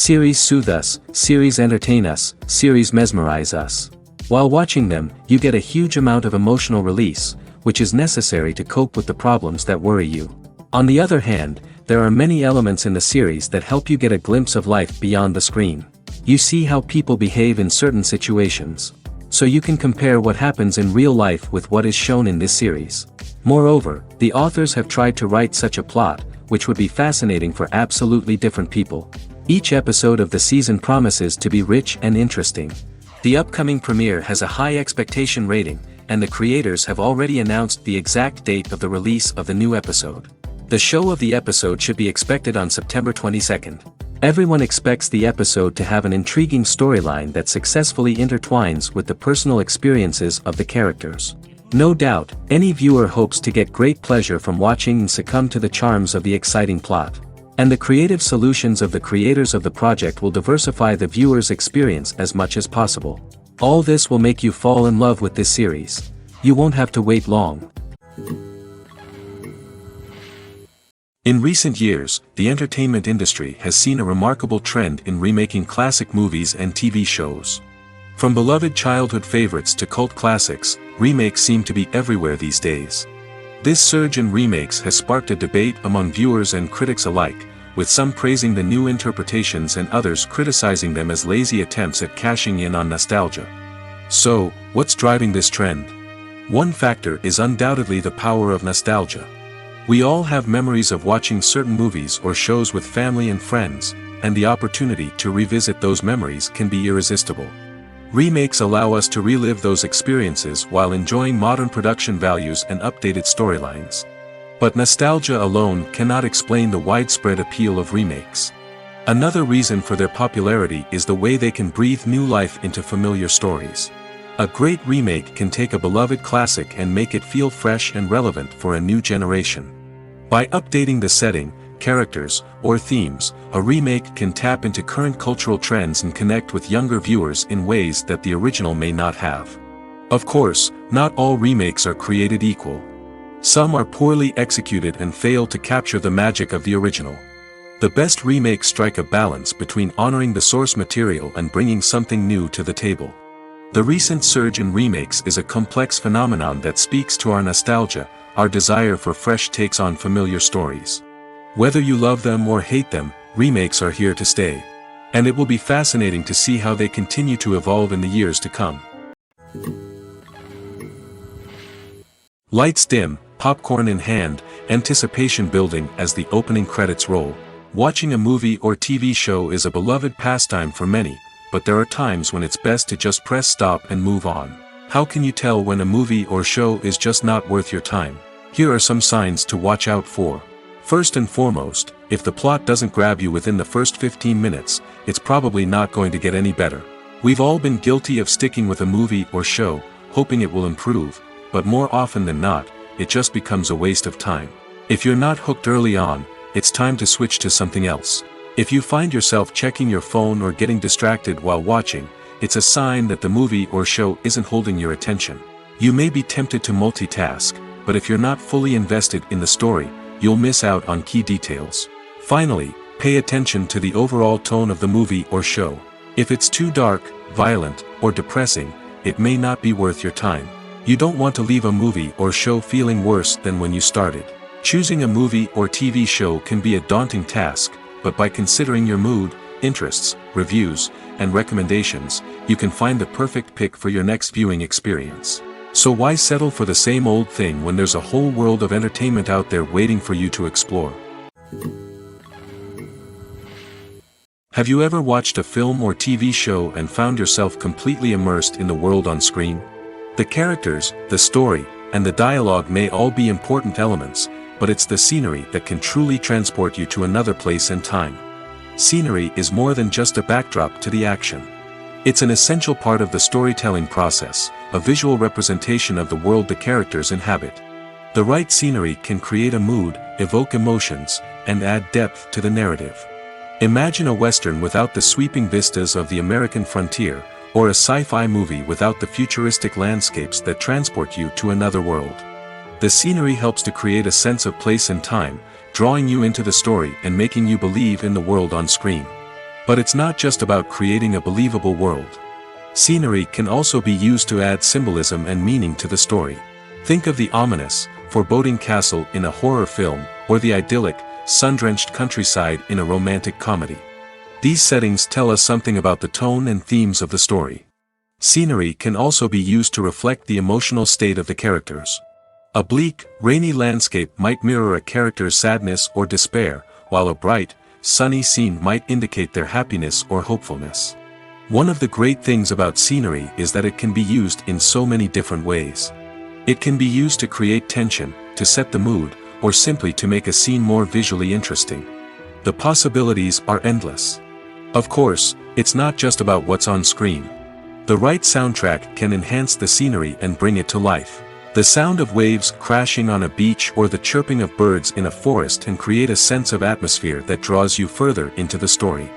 Series soothe us, series entertain us, series mesmerize us. While watching them, you get a huge amount of emotional release, which is necessary to cope with the problems that worry you. On the other hand, there are many elements in the series that help you get a glimpse of life beyond the screen. You see how people behave in certain situations. So you can compare what happens in real life with what is shown in this series. Moreover, the authors have tried to write such a plot, which would be fascinating for absolutely different people. Each episode of the season promises to be rich and interesting. The upcoming premiere has a high expectation rating, and the creators have already announced the exact date of the release of the new episode. The show of the episode should be expected on September 22nd. Everyone expects the episode to have an intriguing storyline that successfully intertwines with the personal experiences of the characters. No doubt, any viewer hopes to get great pleasure from watching and succumb to the charms of the exciting plot. And the creative solutions of the creators of the project will diversify the viewer's experience as much as possible. All this will make you fall in love with this series. You won't have to wait long. In recent years, the entertainment industry has seen a remarkable trend in remaking classic movies and TV shows. From beloved childhood favorites to cult classics, remakes seem to be everywhere these days. This surge in remakes has sparked a debate among viewers and critics alike, with some praising the new interpretations and others criticizing them as lazy attempts at cashing in on nostalgia. So, what's driving this trend? One factor is undoubtedly the power of nostalgia. We all have memories of watching certain movies or shows with family and friends, and the opportunity to revisit those memories can be irresistible. Remakes allow us to relive those experiences while enjoying modern production values and updated storylines. But nostalgia alone cannot explain the widespread appeal of remakes. Another reason for their popularity is the way they can breathe new life into familiar stories. A great remake can take a beloved classic and make it feel fresh and relevant for a new generation. By updating the setting, characters, or themes, a remake can tap into current cultural trends and connect with younger viewers in ways that the original may not have. Of course, not all remakes are created equal. Some are poorly executed and fail to capture the magic of the original. The best remakes strike a balance between honoring the source material and bringing something new to the table. The recent surge in remakes is a complex phenomenon that speaks to our nostalgia, our desire for fresh takes on familiar stories. Whether you love them or hate them, remakes are here to stay. And it will be fascinating to see how they continue to evolve in the years to come. Lights dim, popcorn in hand, anticipation building as the opening credits roll. Watching a movie or TV show is a beloved pastime for many, but there are times when it's best to just press stop and move on. How can you tell when a movie or show is just not worth your time? Here are some signs to watch out for. First and foremost, if the plot doesn't grab you within the first 15 minutes, it's probably not going to get any better. We've all been guilty of sticking with a movie or show, hoping it will improve, but more often than not, it just becomes a waste of time. If you're not hooked early on, it's time to switch to something else. If you find yourself checking your phone or getting distracted while watching, it's a sign that the movie or show isn't holding your attention. You may be tempted to multitask, but if you're not fully invested in the story, you'll miss out on key details. Finally, pay attention to the overall tone of the movie or show. If it's too dark, violent, or depressing, it may not be worth your time. You don't want to leave a movie or show feeling worse than when you started. Choosing a movie or TV show can be a daunting task, but by considering your mood, interests, reviews, and recommendations, you can find the perfect pick for your next viewing experience. So why settle for the same old thing when there's a whole world of entertainment out there waiting for you to explore? Have you ever watched a film or TV show and found yourself completely immersed in the world on screen? The characters, the story, and the dialogue may all be important elements, but it's the scenery that can truly transport you to another place and time. Scenery is more than just a backdrop to the action. It's an essential part of the storytelling process, a visual representation of the world the characters inhabit. The right scenery can create a mood, evoke emotions, and add depth to the narrative. Imagine a Western without the sweeping vistas of the American frontier, or a sci-fi movie without the futuristic landscapes that transport you to another world. The scenery helps to create a sense of place and time, drawing you into the story and making you believe in the world on screen. But it's not just about creating a believable world. Scenery can also be used to add symbolism and meaning to the story. Think of the ominous, foreboding castle in a horror film, or the idyllic, sun-drenched countryside in a romantic comedy. These settings tell us something about the tone and themes of the story. Scenery can also be used to reflect the emotional state of the characters. A bleak, rainy landscape might mirror a character's sadness or despair, while a bright, sunny scene might indicate their happiness or hopefulness. One of the great things about scenery is that it can be used in so many different ways. It can be used to create tension, to set the mood, or simply to make a scene more visually interesting. The possibilities are endless. Of course, it's not just about what's on screen. The right soundtrack can enhance the scenery and bring it to life. The sound of waves crashing on a beach or the chirping of birds in a forest can create a sense of atmosphere that draws you further into the story.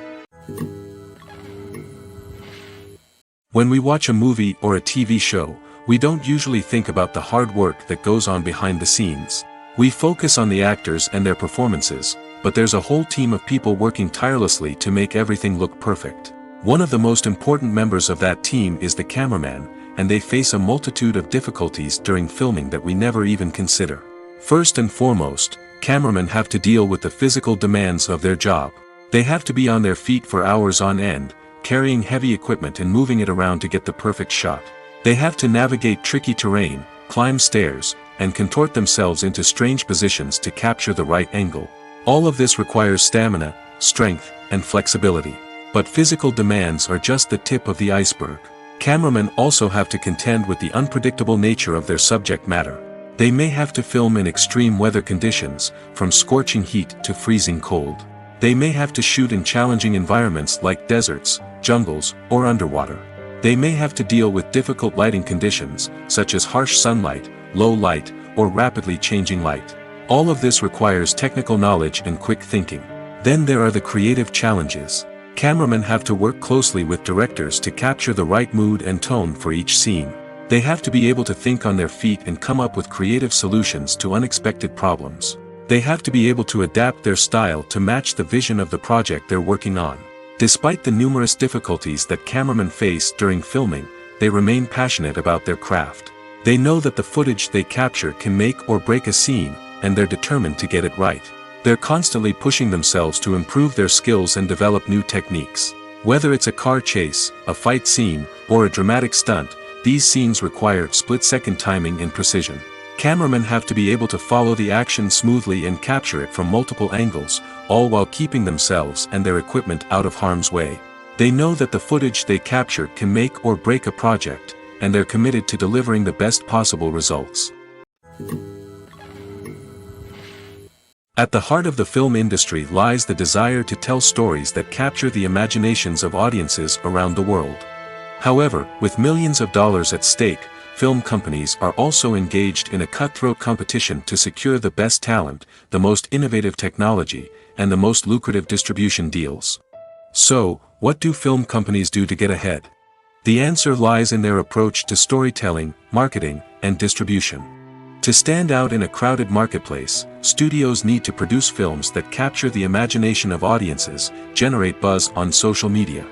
When we watch a movie or a TV show, we don't usually think about the hard work that goes on behind the scenes. We focus on the actors and their performances, but there's a whole team of people working tirelessly to make everything look perfect. One of the most important members of that team is the cameraman, and they face a multitude of difficulties during filming that we never even consider. First and foremost, cameramen have to deal with the physical demands of their job. They have to be on their feet for hours on end, carrying heavy equipment and moving it around to get the perfect shot. They have to navigate tricky terrain, climb stairs, and contort themselves into strange positions to capture the right angle. All of this requires stamina, strength, and flexibility. But physical demands are just the tip of the iceberg. Cameramen also have to contend with the unpredictable nature of their subject matter. They may have to film in extreme weather conditions, from scorching heat to freezing cold. They may have to shoot in challenging environments like deserts, jungles, or underwater. They may have to deal with difficult lighting conditions, such as harsh sunlight, low light, or rapidly changing light. All of this requires technical knowledge and quick thinking. Then there are the creative challenges. Cameramen have to work closely with directors to capture the right mood and tone for each scene. They have to be able to think on their feet and come up with creative solutions to unexpected problems. They have to be able to adapt their style to match the vision of the project they're working on. Despite the numerous difficulties that cameramen face during filming, they remain passionate about their craft. They know that the footage they capture can make or break a scene, and they're determined to get it right. They're constantly pushing themselves to improve their skills and develop new techniques. Whether it's a car chase, a fight scene, or a dramatic stunt, these scenes require split-second timing and precision. Cameramen have to be able to follow the action smoothly and capture it from multiple angles, all while keeping themselves and their equipment out of harm's way. They know that the footage they capture can make or break a project, and they're committed to delivering the best possible results. At the heart of the film industry lies the desire to tell stories that capture the imaginations of audiences around the world. However, with millions of dollars at stake, film companies are also engaged in a cutthroat competition to secure the best talent, the most innovative technology, and the most lucrative distribution deals. So, what do film companies do to get ahead? The answer lies in their approach to storytelling, marketing, and distribution. To stand out in a crowded marketplace, studios need to produce films that capture the imagination of audiences, generate buzz on social media.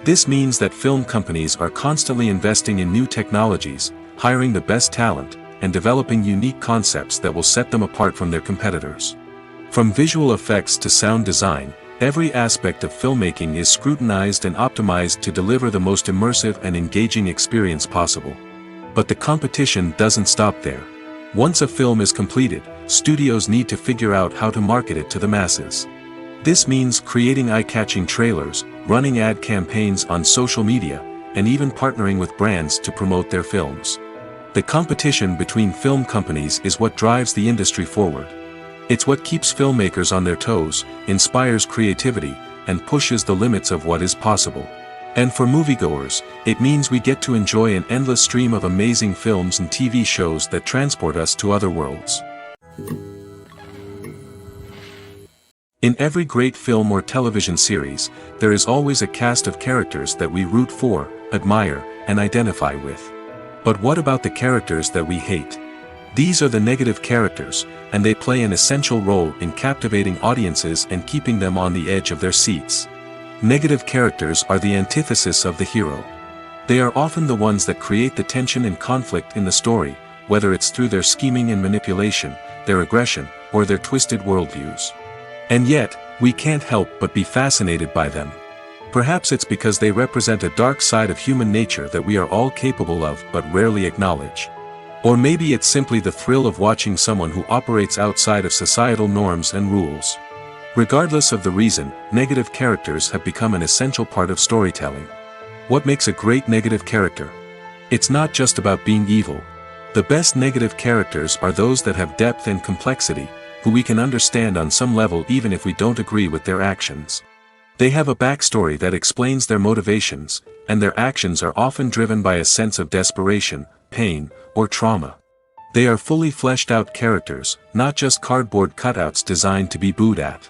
This means that film companies are constantly investing in new technologies, hiring the best talent, and developing unique concepts that will set them apart from their competitors. From visual effects to sound design, Every aspect of filmmaking is scrutinized and optimized to deliver the most immersive and engaging experience possible. But the competition doesn't stop there. Once a film is completed, studios need to figure out how to market it to the masses. This means creating eye-catching trailers, running ad campaigns on social media, and even partnering with brands to promote their films. The competition between film companies is what drives the industry forward. It's what keeps filmmakers on their toes, inspires creativity, and pushes the limits of what is possible. And for moviegoers, it means we get to enjoy an endless stream of amazing films and TV shows that transport us to other worlds. In every great film or television series, there is always a cast of characters that we root for, admire, and identify with. But what about the characters that we hate? These are the negative characters, and they play an essential role in captivating audiences and keeping them on the edge of their seats. Negative characters are the antithesis of the hero. They are often the ones that create the tension and conflict in the story, whether it's through their scheming and manipulation, their aggression, or their twisted worldviews. And yet, we can't help but be fascinated by them. Perhaps it's because they represent a dark side of human nature that we are all capable of but rarely acknowledge. Or maybe it's simply the thrill of watching someone who operates outside of societal norms and rules. Regardless of the reason, negative characters have become an essential part of storytelling. What makes a great negative character? It's not just about being evil. The best negative characters are those that have depth and complexity, who we can understand on some level even if we don't agree with their actions. They have a backstory that explains their motivations, and their actions are often driven by a sense of desperation, pain, or trauma. They are fully fleshed out characters, not just cardboard cutouts designed to be booed at.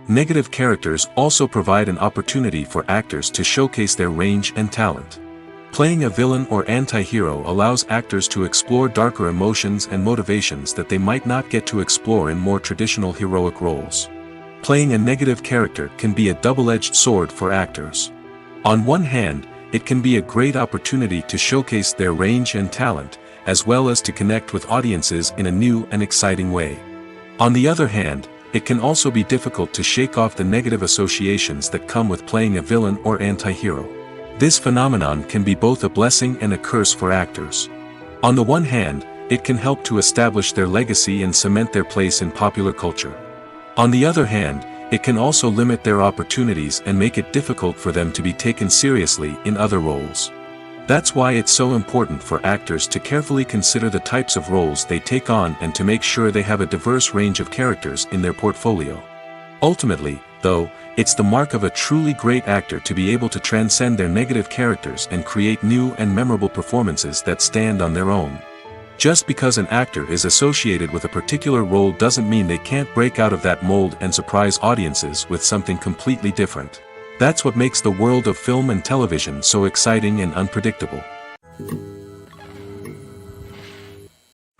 Negative characters also provide an opportunity for actors to showcase their range and talent. Playing a villain or anti-hero allows actors to explore darker emotions and motivations that they might not get to explore in more traditional heroic roles. Playing a negative character can be a double-edged sword for actors. On one hand, it can be a great opportunity to showcase their range and talent, as well as to connect with audiences in a new and exciting way. On the other hand, it can also be difficult to shake off the negative associations that come with playing a villain or anti-hero. This phenomenon can be both a blessing and a curse for actors. On the one hand, it can help to establish their legacy and cement their place in popular culture. On the other hand, it can also limit their opportunities and make it difficult for them to be taken seriously in other roles. That's why it's so important for actors to carefully consider the types of roles they take on and to make sure they have a diverse range of characters in their portfolio. Ultimately, though, it's the mark of a truly great actor to be able to transcend their negative characters and create new and memorable performances that stand on their own. Just because an actor is associated with a particular role doesn't mean they can't break out of that mold and surprise audiences with something completely different. That's what makes the world of film and television so exciting and unpredictable.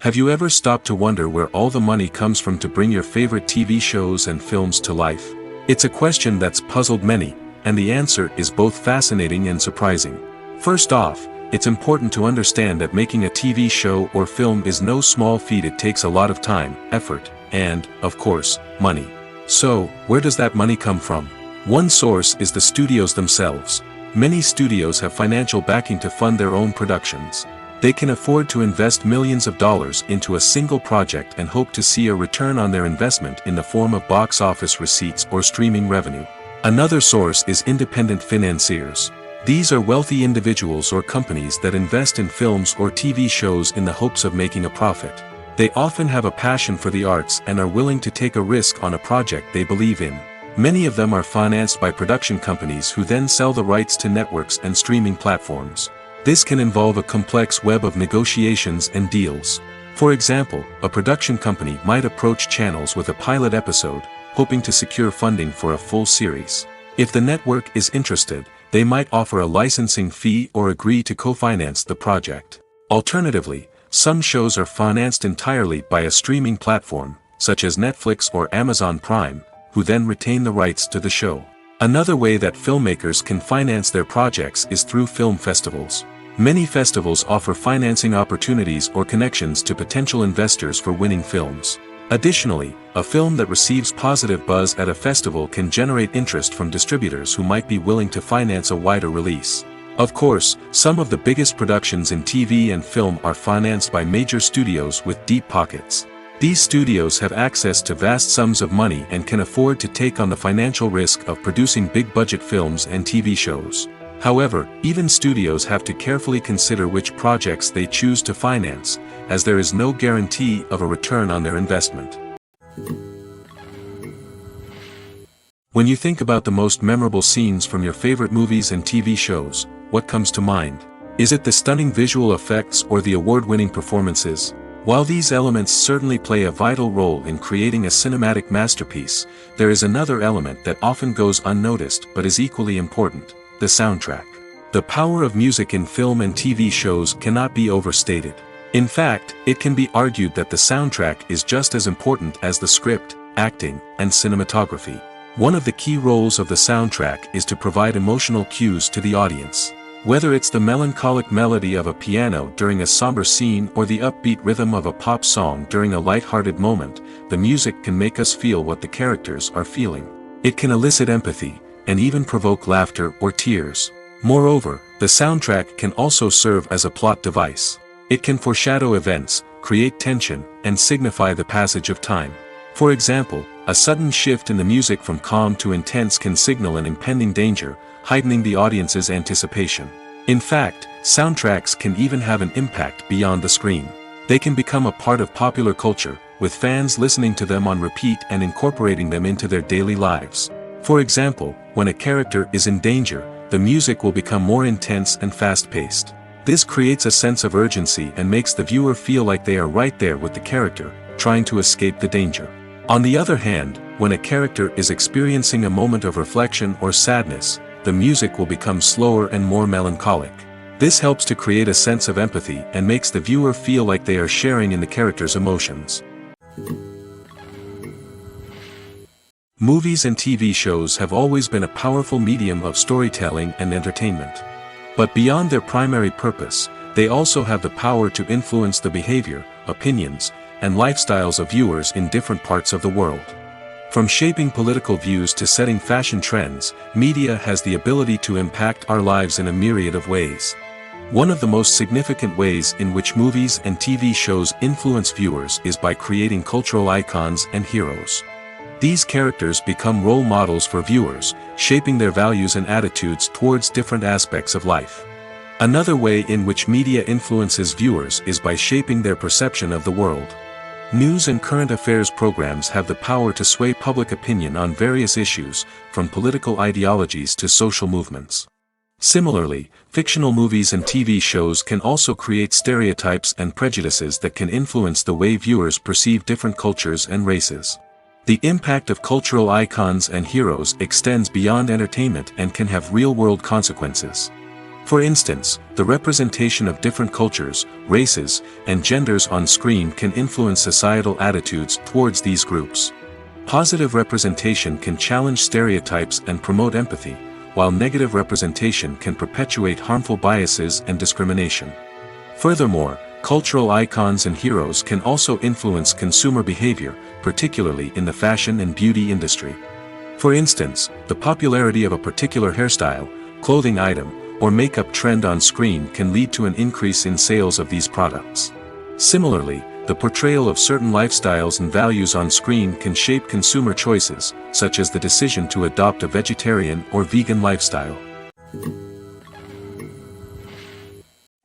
Have you ever stopped to wonder where all the money comes from to bring your favorite TV shows and films to life? It's a question that's puzzled many, and the answer is both fascinating and surprising. First off, it's important to understand that making a TV show or film is no small feat. It takes a lot of time, effort, and, of course, money. So, where does that money come from? One source is the studios themselves. Many studios have financial backing to fund their own productions. They can afford to invest millions of dollars into a single project and hope to see a return on their investment in the form of box office receipts or streaming revenue. Another source is independent financiers. These are wealthy individuals or companies that invest in films or TV shows in the hopes of making a profit. They often have a passion for the arts and are willing to take a risk on a project they believe in. Many of them are financed by production companies who then sell the rights to networks and streaming platforms. This can involve a complex web of negotiations and deals. For example, a production company might approach channels with a pilot episode, hoping to secure funding for a full series. If the network is interested, they might offer a licensing fee or agree to co-finance the project. Alternatively, some shows are financed entirely by a streaming platform, such as Netflix or Amazon Prime, who then retain the rights to the show. Another way that filmmakers can finance their projects is through film festivals. Many festivals offer financing opportunities or connections to potential investors for winning films. Additionally, a film that receives positive buzz at a festival can generate interest from distributors who might be willing to finance a wider release. Of course, some of the biggest productions in TV and film are financed by major studios with deep pockets. These studios have access to vast sums of money and can afford to take on the financial risk of producing big-budget films and TV shows. However, even studios have to carefully consider which projects they choose to finance, as there is no guarantee of a return on their investment. When you think about the most memorable scenes from your favorite movies and TV shows, what comes to mind? Is it the stunning visual effects or the award-winning performances? While these elements certainly play a vital role in creating a cinematic masterpiece, there is another element that often goes unnoticed but is equally important: the soundtrack. The power of music in film and TV shows cannot be overstated. In fact, it can be argued that the soundtrack is just as important as the script, acting, and cinematography. One of the key roles of the soundtrack is to provide emotional cues to the audience. Whether it's the melancholic melody of a piano during a somber scene or the upbeat rhythm of a pop song during a light-hearted moment, the music can make us feel what the characters are feeling. It can elicit empathy, and even provoke laughter or tears. Moreover, the soundtrack can also serve as a plot device. It can foreshadow events, create tension, and signify the passage of time. For example, a sudden shift in the music from calm to intense can signal an impending danger, heightening the audience's anticipation. In fact, soundtracks can even have an impact beyond the screen. They can become a part of popular culture, with fans listening to them on repeat and incorporating them into their daily lives. For example, when a character is in danger, the music will become more intense and fast-paced. This creates a sense of urgency and makes the viewer feel like they are right there with the character, trying to escape the danger. On the other hand, when a character is experiencing a moment of reflection or sadness, the music will become slower and more melancholic. This helps to create a sense of empathy and makes the viewer feel like they are sharing in the character's emotions. Movies and TV shows have always been a powerful medium of storytelling and entertainment. But beyond their primary purpose, they also have the power to influence the behavior, opinions, and lifestyles of viewers in different parts of the world. From shaping political views to setting fashion trends, media has the ability to impact our lives in a myriad of ways. One of the most significant ways in which movies and TV shows influence viewers is by creating cultural icons and heroes. These characters become role models for viewers, shaping their values and attitudes towards different aspects of life. Another way in which media influences viewers is by shaping their perception of the world. News and current affairs programs have the power to sway public opinion on various issues, from political ideologies to social movements. Similarly, fictional movies and TV shows can also create stereotypes and prejudices that can influence the way viewers perceive different cultures and races. The impact of cultural icons and heroes extends beyond entertainment and can have real-world consequences. For instance, the representation of different cultures, races, and genders on screen can influence societal attitudes towards these groups. Positive representation can challenge stereotypes and promote empathy, while negative representation can perpetuate harmful biases and discrimination. Furthermore, cultural icons and heroes can also influence consumer behavior, particularly in the fashion and beauty industry. For instance, the popularity of a particular hairstyle, clothing item, or makeup trend on screen can lead to an increase in sales of these products. Similarly, the portrayal of certain lifestyles and values on screen can shape consumer choices, such as the decision to adopt a vegetarian or vegan lifestyle.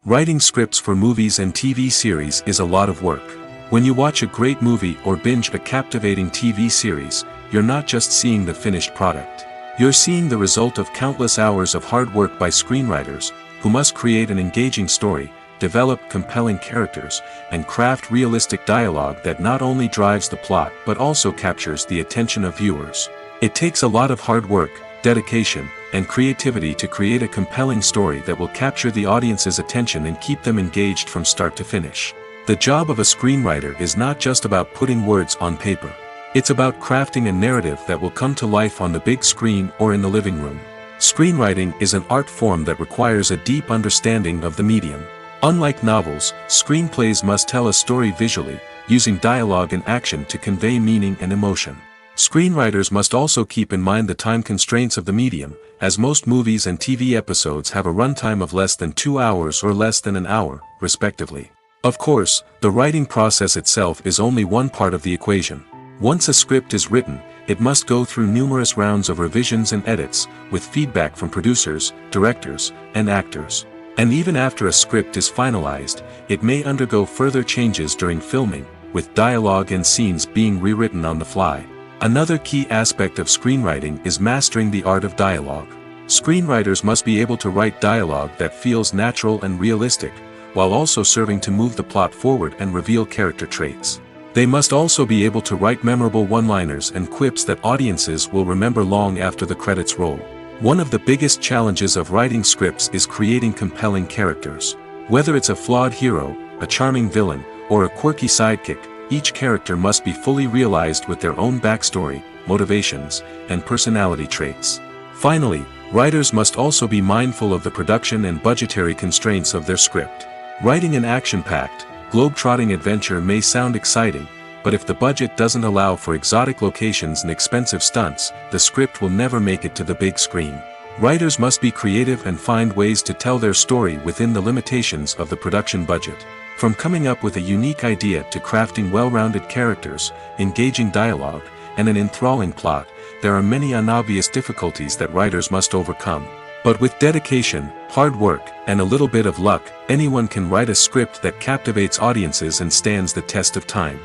Writing scripts for movies and TV series is a lot of work. When you watch a great movie or binge a captivating TV series, you're not just seeing the finished product. You're seeing the result of countless hours of hard work by screenwriters, who must create an engaging story, develop compelling characters, and craft realistic dialogue that not only drives the plot but also captures the attention of viewers. It takes a lot of hard work, dedication, and creativity to create a compelling story that will capture the audience's attention and keep them engaged from start to finish. The job of a screenwriter is not just about putting words on paper. It's about crafting a narrative that will come to life on the big screen or in the living room. Screenwriting is an art form that requires a deep understanding of the medium. Unlike novels, screenplays must tell a story visually, using dialogue and action to convey meaning and emotion. Screenwriters must also keep in mind the time constraints of the medium, as most movies and TV episodes have a runtime of less than 2 hours or less than an hour, respectively. Of course, the writing process itself is only one part of the equation. Once a script is written, it must go through numerous rounds of revisions and edits, with feedback from producers, directors, and actors. And even after a script is finalized, it may undergo further changes during filming, with dialogue and scenes being rewritten on the fly. Another key aspect of screenwriting is mastering the art of dialogue. Screenwriters must be able to write dialogue that feels natural and realistic, while also serving to move the plot forward and reveal character traits. They must also be able to write memorable one-liners and quips that audiences will remember long after the credits roll. One of the biggest challenges of writing scripts is creating compelling characters. Whether it's a flawed hero, a charming villain, or a quirky sidekick, each character must be fully realized with their own backstory, motivations, and personality traits. Finally, writers must also be mindful of the production and budgetary constraints of their script. Writing an action-packed, globe-trotting adventure may sound exciting, but if the budget doesn't allow for exotic locations and expensive stunts, the script will never make it to the big screen. Writers must be creative and find ways to tell their story within the limitations of the production budget. From coming up with a unique idea to crafting well-rounded characters, engaging dialogue, and an enthralling plot, there are many unobvious difficulties that writers must overcome. But with dedication, hard work, and a little bit of luck, anyone can write a script that captivates audiences and stands the test of time.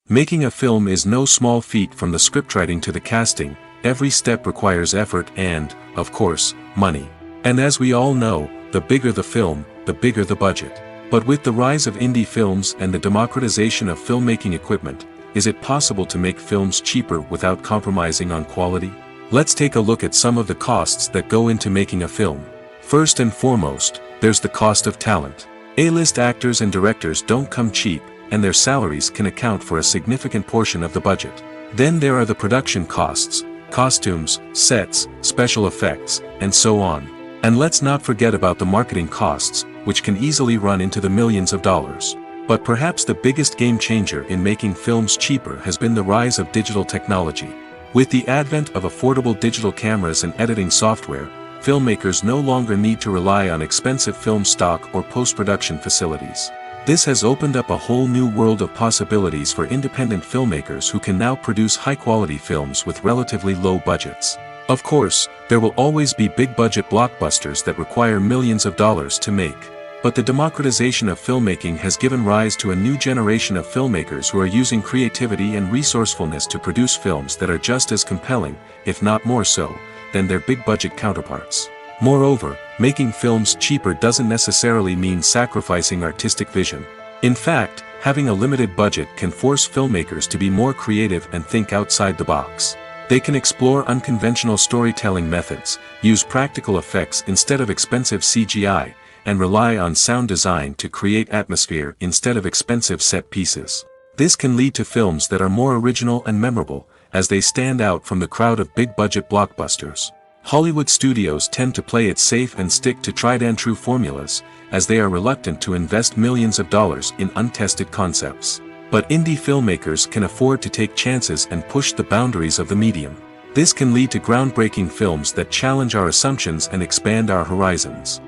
Making a film is no small feat. From the scriptwriting to the casting, every step requires effort and, of course, money. And as we all know, the bigger the film, the bigger the budget. But with the rise of indie films and the democratization of filmmaking equipment, is it possible to make films cheaper without compromising on quality? Let's take a look at some of the costs that go into making a film. First and foremost, there's the cost of talent. A-list actors and directors don't come cheap, and their salaries can account for a significant portion of the budget. Then there are the production costs, costumes, sets, special effects, and so on. And let's not forget about the marketing costs, which can easily run into the millions of dollars. But perhaps the biggest game changer in making films cheaper has been the rise of digital technology. With the advent of affordable digital cameras and editing software, filmmakers no longer need to rely on expensive film stock or post-production facilities. This has opened up a whole new world of possibilities for independent filmmakers who can now produce high-quality films with relatively low budgets. Of course, there will always be big-budget blockbusters that require millions of dollars to make. But the democratization of filmmaking has given rise to a new generation of filmmakers who are using creativity and resourcefulness to produce films that are just as compelling, if not more so, than their big-budget counterparts. Moreover, making films cheaper doesn't necessarily mean sacrificing artistic vision. In fact, having a limited budget can force filmmakers to be more creative and think outside the box. They can explore unconventional storytelling methods, use practical effects instead of expensive CGI, and rely on sound design to create atmosphere instead of expensive set pieces. This can lead to films that are more original and memorable, as they stand out from the crowd of big-budget blockbusters. Hollywood studios tend to play it safe and stick to tried-and-true formulas, as they are reluctant to invest millions of dollars in untested concepts. But indie filmmakers can afford to take chances and push the boundaries of the medium. This can lead to groundbreaking films that challenge our assumptions and expand our horizons.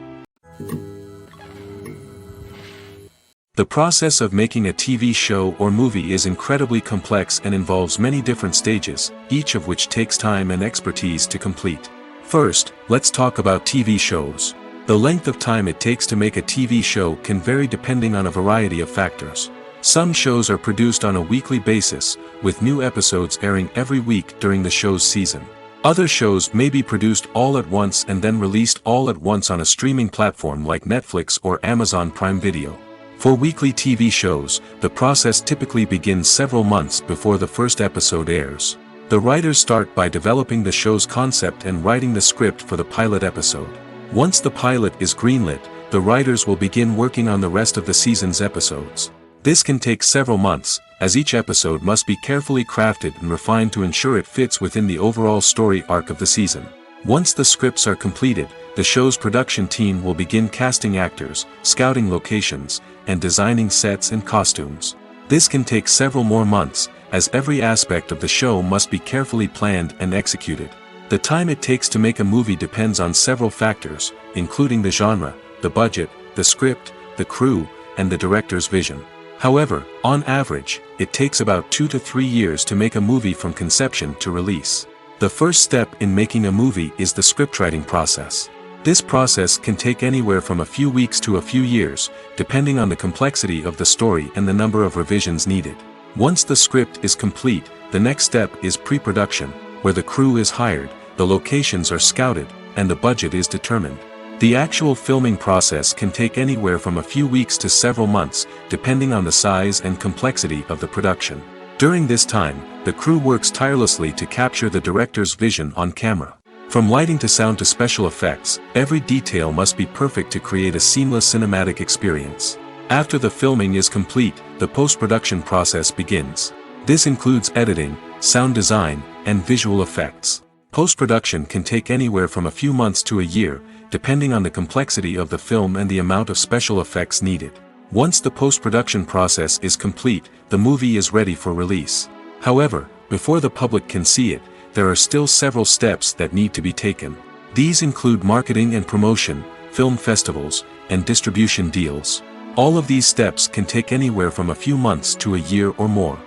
The process of making a TV show or movie is incredibly complex and involves many different stages, each of which takes time and expertise to complete. First, let's talk about TV shows. The length of time it takes to make a TV show can vary depending on a variety of factors. Some shows are produced on a weekly basis, with new episodes airing every week during the show's season. Other shows may be produced all at once and then released all at once on a streaming platform like Netflix or Amazon Prime Video. For weekly TV shows, the process typically begins several months before the first episode airs. The writers start by developing the show's concept and writing the script for the pilot episode. Once the pilot is greenlit, the writers will begin working on the rest of the season's episodes. This can take several months, as each episode must be carefully crafted and refined to ensure it fits within the overall story arc of the season. Once the scripts are completed, the show's production team will begin casting actors, scouting locations, and designing sets and costumes. This can take several more months, as every aspect of the show must be carefully planned and executed. The time it takes to make a movie depends on several factors, including the genre, the budget, the script, the crew, and the director's vision. However, on average, it takes about 2 to 3 years to make a movie from conception to release. The first step in making a movie is the scriptwriting process. This process can take anywhere from a few weeks to a few years, depending on the complexity of the story and the number of revisions needed. Once the script is complete, the next step is pre-production, where the crew is hired, the locations are scouted, and the budget is determined. The actual filming process can take anywhere from a few weeks to several months, depending on the size and complexity of the production. During this time, the crew works tirelessly to capture the director's vision on camera. From lighting to sound to special effects, every detail must be perfect to create a seamless cinematic experience. After the filming is complete, the post-production process begins. This includes editing, sound design, and visual effects. Post-production can take anywhere from a few months to a year, depending on the complexity of the film and the amount of special effects needed. Once the post-production process is complete, the movie is ready for release. However, before the public can see it, there are still several steps that need to be taken. These include marketing and promotion, film festivals, and distribution deals. All of these steps can take anywhere from a few months to a year or more.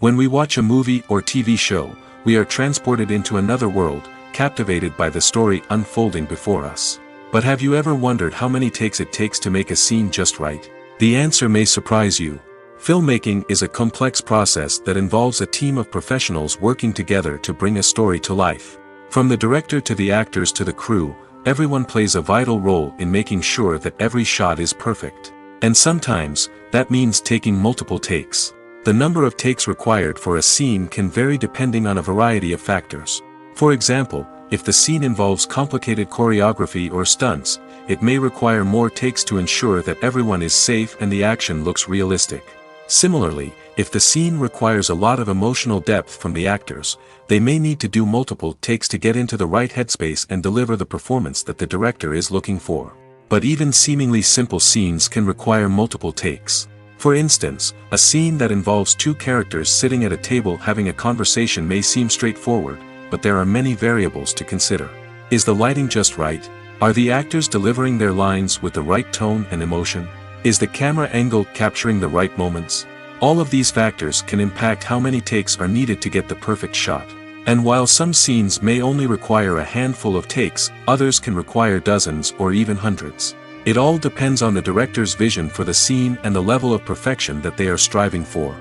When we watch a movie or TV show, we are transported into another world, captivated by the story unfolding before us. But have you ever wondered how many takes it takes to make a scene just right? The answer may surprise you. Filmmaking is a complex process that involves a team of professionals working together to bring a story to life. From the director to the actors to the crew, everyone plays a vital role in making sure that every shot is perfect. And sometimes, that means taking multiple takes. The number of takes required for a scene can vary depending on a variety of factors. For example, if the scene involves complicated choreography or stunts, it may require more takes to ensure that everyone is safe and the action looks realistic. Similarly, if the scene requires a lot of emotional depth from the actors, they may need to do multiple takes to get into the right headspace and deliver the performance that the director is looking for. But even seemingly simple scenes can require multiple takes. For instance, a scene that involves two characters sitting at a table having a conversation may seem straightforward, but there are many variables to consider. Is the lighting just right? Are the actors delivering their lines with the right tone and emotion? Is the camera angle capturing the right moments? All of these factors can impact how many takes are needed to get the perfect shot. And while some scenes may only require a handful of takes, others can require dozens or even hundreds. It all depends on the director's vision for the scene and the level of perfection that they are striving for.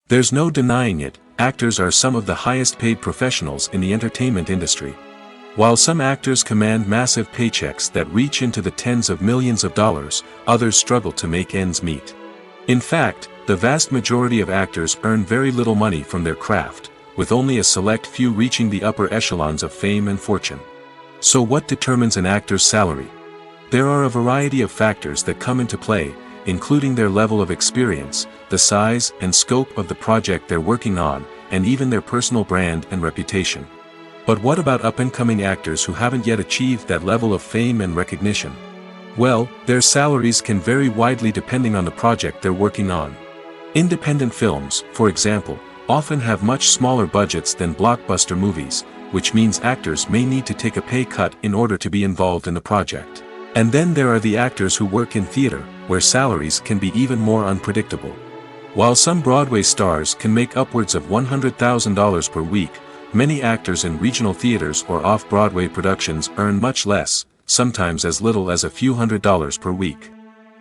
There's no denying it, actors are some of the highest paid professionals in the entertainment industry. While some actors command massive paychecks that reach into the tens of millions of dollars, others struggle to make ends meet. In fact, the vast majority of actors earn very little money from their craft, with only a select few reaching the upper echelons of fame and fortune. So what determines an actor's salary? There are a variety of factors that come into play, including their level of experience, the size and scope of the project they're working on, and even their personal brand and reputation. But what about up-and-coming actors who haven't yet achieved that level of fame and recognition? Well, their salaries can vary widely depending on the project they're working on. Independent films, for example, often have much smaller budgets than blockbuster movies, which means actors may need to take a pay cut in order to be involved in the project. And then there are the actors who work in theater, where salaries can be even more unpredictable. While some Broadway stars can make upwards of $100,000 per week, many actors in regional theaters or off-Broadway productions earn much less, sometimes as little as a few $100s per week.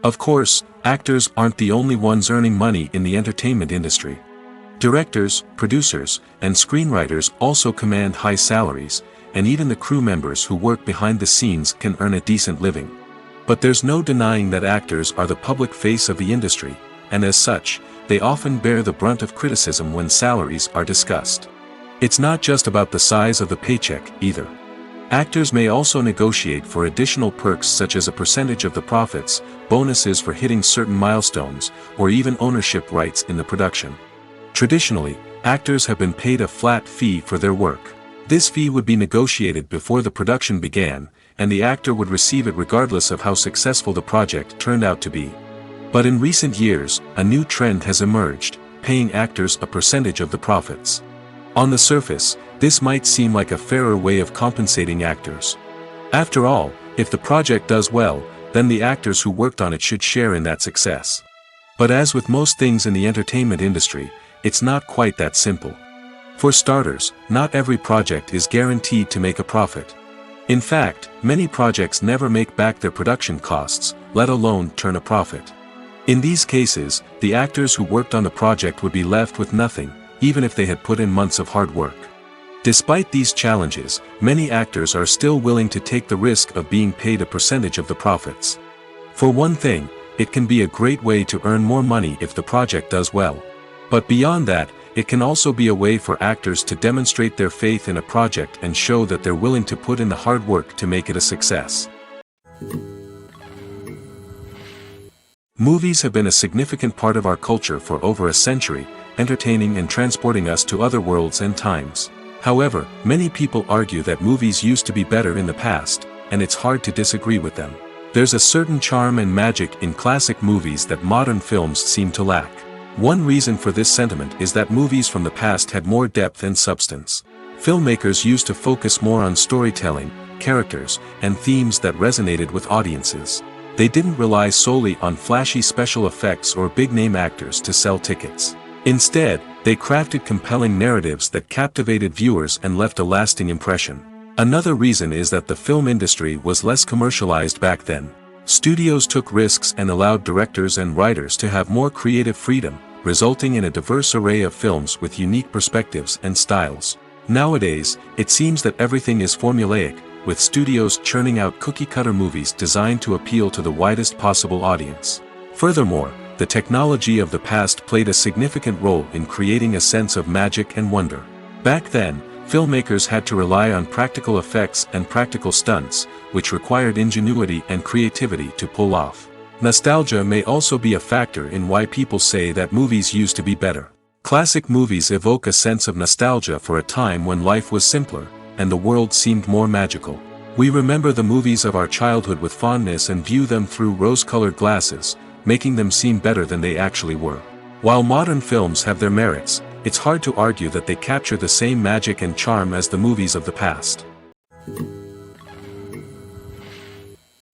Of course, actors aren't the only ones earning money in the entertainment industry. Directors, producers, and screenwriters also command high salaries, and even the crew members who work behind the scenes can earn a decent living. But there's no denying that actors are the public face of the industry, and as such, they often bear the brunt of criticism when salaries are discussed. It's not just about the size of the paycheck, either. Actors may also negotiate for additional perks such as a percentage of the profits, bonuses for hitting certain milestones, or even ownership rights in the production. Traditionally, actors have been paid a flat fee for their work. This fee would be negotiated before the production began, and the actor would receive it regardless of how successful the project turned out to be. But in recent years, a new trend has emerged, paying actors a percentage of the profits. On the surface, this might seem like a fairer way of compensating actors. After all, if the project does well, then the actors who worked on it should share in that success. But as with most things in the entertainment industry, it's not quite that simple. For starters, not every project is guaranteed to make a profit. In fact, many projects never make back their production costs, let alone turn a profit. In these cases, the actors who worked on the project would be left with nothing, even if they had put in months of hard work. Despite these challenges, many actors are still willing to take the risk of being paid a percentage of the profits. For one thing, it can be a great way to earn more money if the project does well. But beyond that, it can also be a way for actors to demonstrate their faith in a project and show that they're willing to put in the hard work to make it a success. Movies have been a significant part of our culture for over a century, entertaining and transporting us to other worlds and times. However, many people argue that movies used to be better in the past, and it's hard to disagree with them. There's a certain charm and magic in classic movies that modern films seem to lack. One reason for this sentiment is that movies from the past had more depth and substance. Filmmakers used to focus more on storytelling, characters, and themes that resonated with audiences. They didn't rely solely on flashy special effects or big-name actors to sell tickets. Instead, they crafted compelling narratives that captivated viewers and left a lasting impression. Another reason is that the film industry was less commercialized back then. Studios took risks and allowed directors and writers to have more creative freedom, resulting in a diverse array of films with unique perspectives and styles. Nowadays, it seems that everything is formulaic, with studios churning out cookie-cutter movies designed to appeal to the widest possible audience. Furthermore, the technology of the past played a significant role in creating a sense of magic and wonder. Back then, filmmakers had to rely on practical effects and practical stunts, which required ingenuity and creativity to pull off. Nostalgia may also be a factor in why people say that movies used to be better. Classic movies evoke a sense of nostalgia for a time when life was simpler, and the world seemed more magical. We remember the movies of our childhood with fondness and view them through rose-colored glasses, making them seem better than they actually were. While modern films have their merits, it's hard to argue that they capture the same magic and charm as the movies of the past.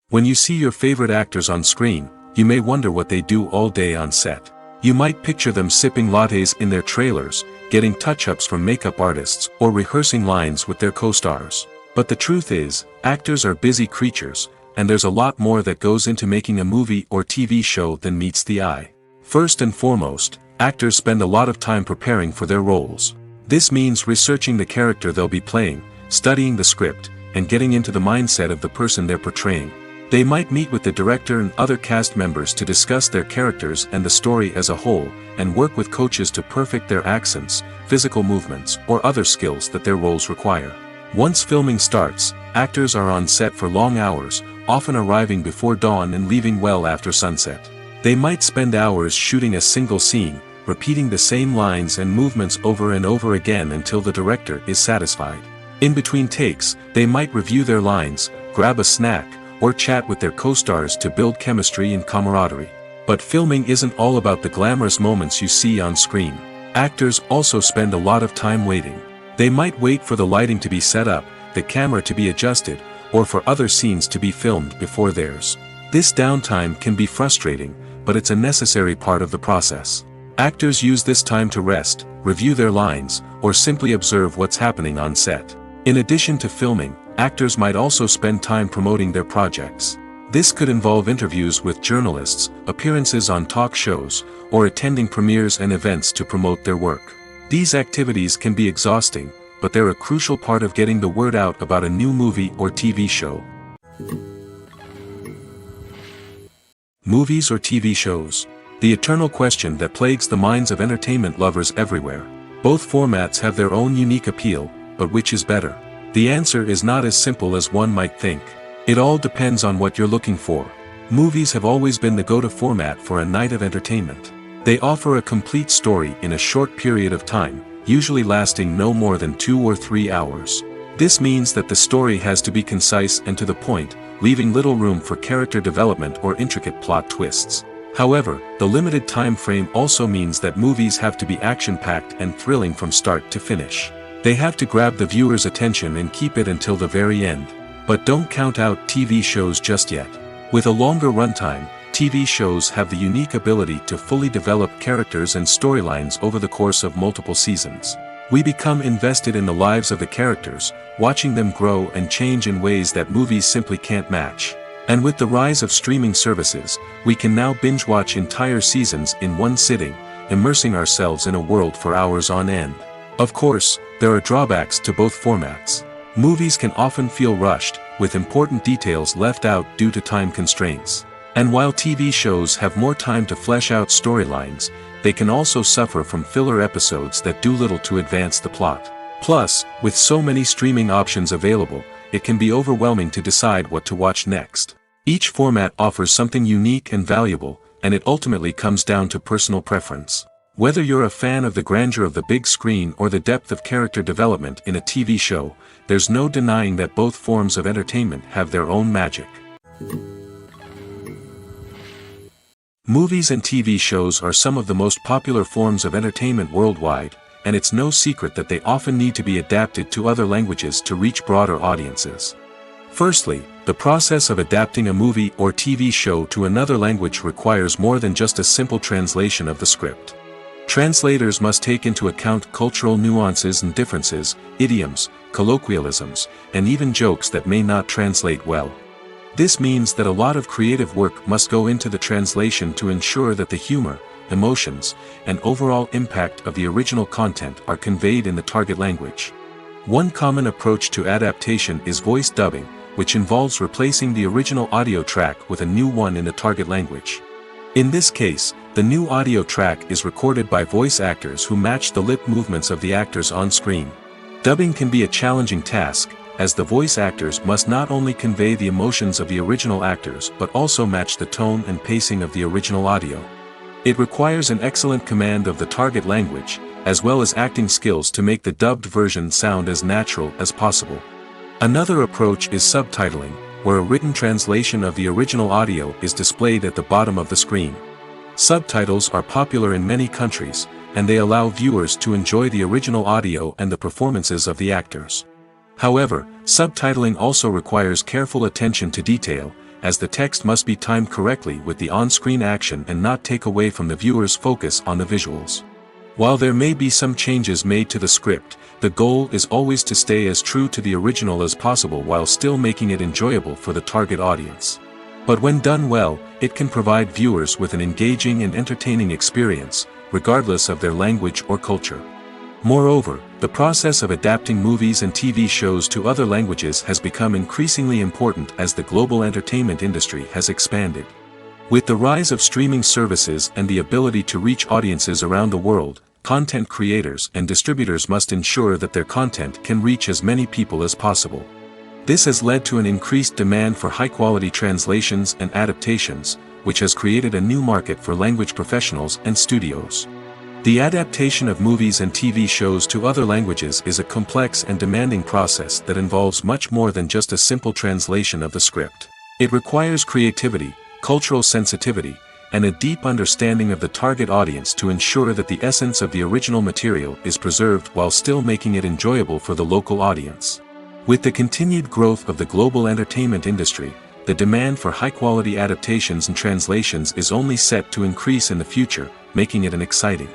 When you see your favorite actors on screen, you may wonder what they do all day on set. You might picture them sipping lattes in their trailers, getting touch-ups from makeup artists, or rehearsing lines with their co-stars. But the truth is, actors are busy creatures, and there's a lot more that goes into making a movie or TV show than meets the eye. First and foremost, actors spend a lot of time preparing for their roles. This means researching the character they'll be playing, studying the script, and getting into the mindset of the person they're portraying. They might meet with the director and other cast members to discuss their characters and the story as a whole, and work with coaches to perfect their accents, physical movements, or other skills that their roles require. Once filming starts, actors are on set for long hours, often arriving before dawn and leaving well after sunset. They might spend hours shooting a single scene, repeating the same lines and movements over and over again until the director is satisfied. In between takes, they might review their lines, grab a snack, or chat with their co-stars to build chemistry and camaraderie. But filming isn't all about the glamorous moments you see on screen. Actors also spend a lot of time waiting. They might wait for the lighting to be set up, the camera to be adjusted, or for other scenes to be filmed before theirs. This downtime can be frustrating, but it's a necessary part of the process. Actors use this time to rest, review their lines, or simply observe what's happening on set. In addition to filming, actors might also spend time promoting their projects. This could involve interviews with journalists, appearances on talk shows, or attending premieres and events to promote their work. These activities can be exhausting, but they're a crucial part of getting the word out about a new movie or TV show. Movies or TV shows? The eternal question that plagues the minds of entertainment lovers everywhere. Both formats have their own unique appeal, but which is better? The answer is not as simple as one might think. It all depends on what you're looking for. Movies have always been the go-to format for a night of entertainment. They offer a complete story in a short period of time, usually lasting no more than 2 or 3 hours. This means that the story has to be concise and to the point, leaving little room for character development or intricate plot twists. However, the limited time frame also means that movies have to be action-packed and thrilling from start to finish. They have to grab the viewer's attention and keep it until the very end. But don't count out TV shows just yet. With a longer runtime, TV shows have the unique ability to fully develop characters and storylines over the course of multiple seasons. We become invested in the lives of the characters, watching them grow and change in ways that movies simply can't match. And with the rise of streaming services, we can now binge-watch entire seasons in one sitting, immersing ourselves in a world for hours on end. Of course, there are drawbacks to both formats. Movies can often feel rushed, with important details left out due to time constraints. And while TV shows have more time to flesh out storylines, they can also suffer from filler episodes that do little to advance the plot. Plus, with so many streaming options available, it can be overwhelming to decide what to watch next. Each format offers something unique and valuable, and it ultimately comes down to personal preference. Whether you're a fan of the grandeur of the big screen or the depth of character development in a TV show, there's no denying that both forms of entertainment have their own magic. Movies and TV shows are some of the most popular forms of entertainment worldwide, and it's no secret that they often need to be adapted to other languages to reach broader audiences. Firstly, the process of adapting a movie or TV show to another language requires more than just a simple translation of the script. Translators must take into account cultural nuances and differences, idioms, colloquialisms, and even jokes that may not translate well. This means that a lot of creative work must go into the translation to ensure that the humor, emotions, and overall impact of the original content are conveyed in the target language. One common approach to adaptation is voice dubbing, which involves replacing the original audio track with a new one in the target language. In this case, the new audio track is recorded by voice actors who match the lip movements of the actors on screen. Dubbing can be a challenging task, as the voice actors must not only convey the emotions of the original actors but also match the tone and pacing of the original audio. It requires an excellent command of the target language, as well as acting skills to make the dubbed version sound as natural as possible. Another approach is subtitling, where a written translation of the original audio is displayed at the bottom of the screen. Subtitles are popular in many countries, and they allow viewers to enjoy the original audio and the performances of the actors. However, subtitling also requires careful attention to detail, as the text must be timed correctly with the on-screen action and not take away from the viewer's focus on the visuals. While there may be some changes made to the script, the goal is always to stay as true to the original as possible while still making it enjoyable for the target audience. But when done well, it can provide viewers with an engaging and entertaining experience, regardless of their language or culture. Moreover, the process of adapting movies and TV shows to other languages has become increasingly important as the global entertainment industry has expanded. With the rise of streaming services and the ability to reach audiences around the world, content creators and distributors must ensure that their content can reach as many people as possible. This has led to an increased demand for high-quality translations and adaptations, which has created a new market for language professionals and studios. The adaptation of movies and TV shows to other languages is a complex and demanding process that involves much more than just a simple translation of the script. It requires creativity, cultural sensitivity, and a deep understanding of the target audience to ensure that the essence of the original material is preserved while still making it enjoyable for the local audience. With the continued growth of the global entertainment industry, the demand for high-quality adaptations and translations is only set to increase in the future, making it an exciting.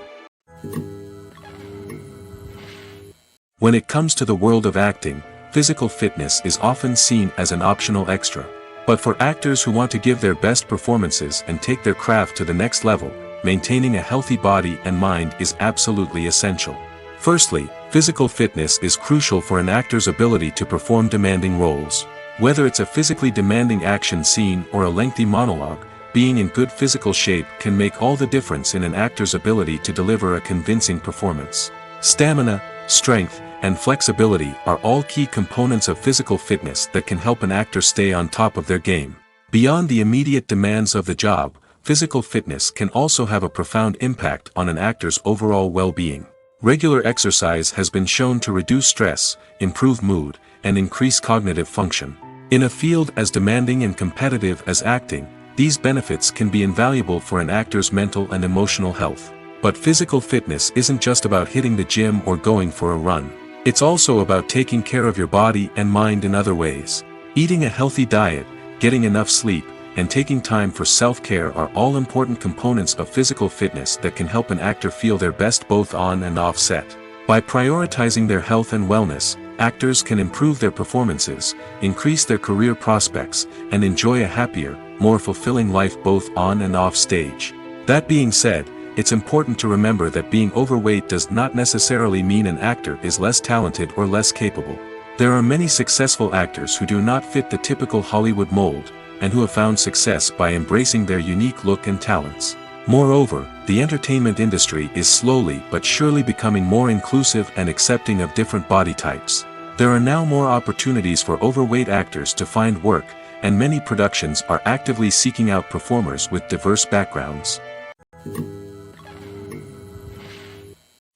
When it comes to the world of acting, physical fitness is often seen as an optional extra. But for actors who want to give their best performances and take their craft to the next level, maintaining a healthy body and mind is absolutely essential. Firstly, physical fitness is crucial for an actor's ability to perform demanding roles. Whether it's a physically demanding action scene or a lengthy monologue, being in good physical shape can make all the difference in an actor's ability to deliver a convincing performance. Stamina, strength, and flexibility are all key components of physical fitness that can help an actor stay on top of their game. Beyond the immediate demands of the job, physical fitness can also have a profound impact on an actor's overall well-being. Regular exercise has been shown to reduce stress, improve mood, and increase cognitive function. In a field as demanding and competitive as acting, these benefits can be invaluable for an actor's mental and emotional health. But physical fitness isn't just about hitting the gym or going for a run. It's also about taking care of your body and mind in other ways. Eating a healthy diet, getting enough sleep, and taking time for self-care are all important components of physical fitness that can help an actor feel their best both on and off set. By prioritizing their health and wellness, actors can improve their performances, increase their career prospects, and enjoy a happier, more fulfilling life both on and off stage. That being said, it's important to remember that being overweight does not necessarily mean an actor is less talented or less capable. There are many successful actors who do not fit the typical Hollywood mold, and who have found success by embracing their unique look and talents. Moreover, the entertainment industry is slowly but surely becoming more inclusive and accepting of different body types. There are now more opportunities for overweight actors to find work, and many productions are actively seeking out performers with diverse backgrounds.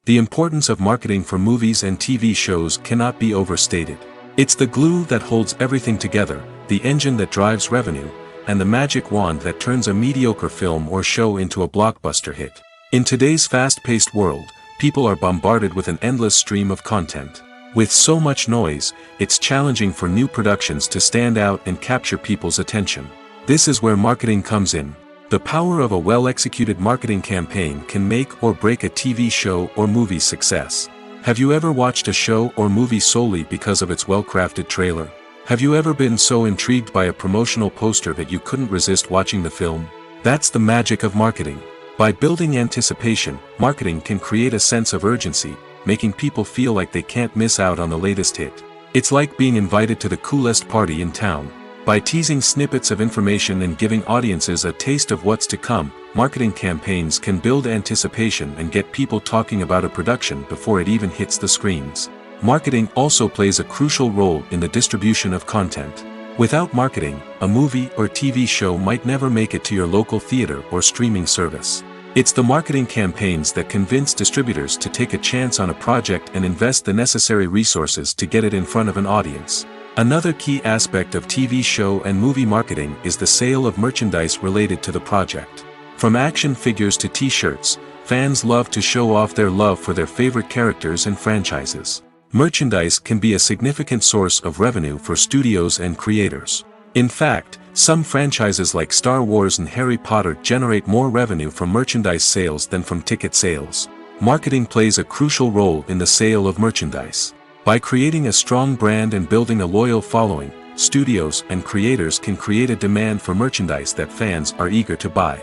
The importance of marketing for movies and TV shows cannot be overstated. It's the glue that holds everything together, the engine that drives revenue, and the magic wand that turns a mediocre film or show into a blockbuster hit. In today's fast-paced world, people are bombarded with an endless stream of content. With so much noise, it's challenging for new productions to stand out and capture people's attention. This is where marketing comes in. The power of a well-executed marketing campaign can make or break a TV show or movie's success. Have you ever watched a show or movie solely because of its well-crafted trailer? Have you ever been so intrigued by a promotional poster that you couldn't resist watching the film? That's the magic of marketing. By building anticipation, marketing can create a sense of urgency, making people feel like they can't miss out on the latest hit. It's like being invited to the coolest party in town. By teasing snippets of information and giving audiences a taste of what's to come, marketing campaigns can build anticipation and get people talking about a production before it even hits the screens. Marketing also plays a crucial role in the distribution of content. Without marketing, a movie or TV show might never make it to your local theater or streaming service. It's the marketing campaigns that convince distributors to take a chance on a project and invest the necessary resources to get it in front of an audience. Another key aspect of TV show and movie marketing is the sale of merchandise related to the project. From action figures to t-shirts, fans love to show off their love for their favorite characters and franchises. Merchandise can be a significant source of revenue for studios and creators. In fact, some franchises like Star Wars and Harry Potter generate more revenue from merchandise sales than from ticket sales. Marketing plays a crucial role in the sale of merchandise. By creating a strong brand and building a loyal following, studios and creators can create a demand for merchandise that fans are eager to buy.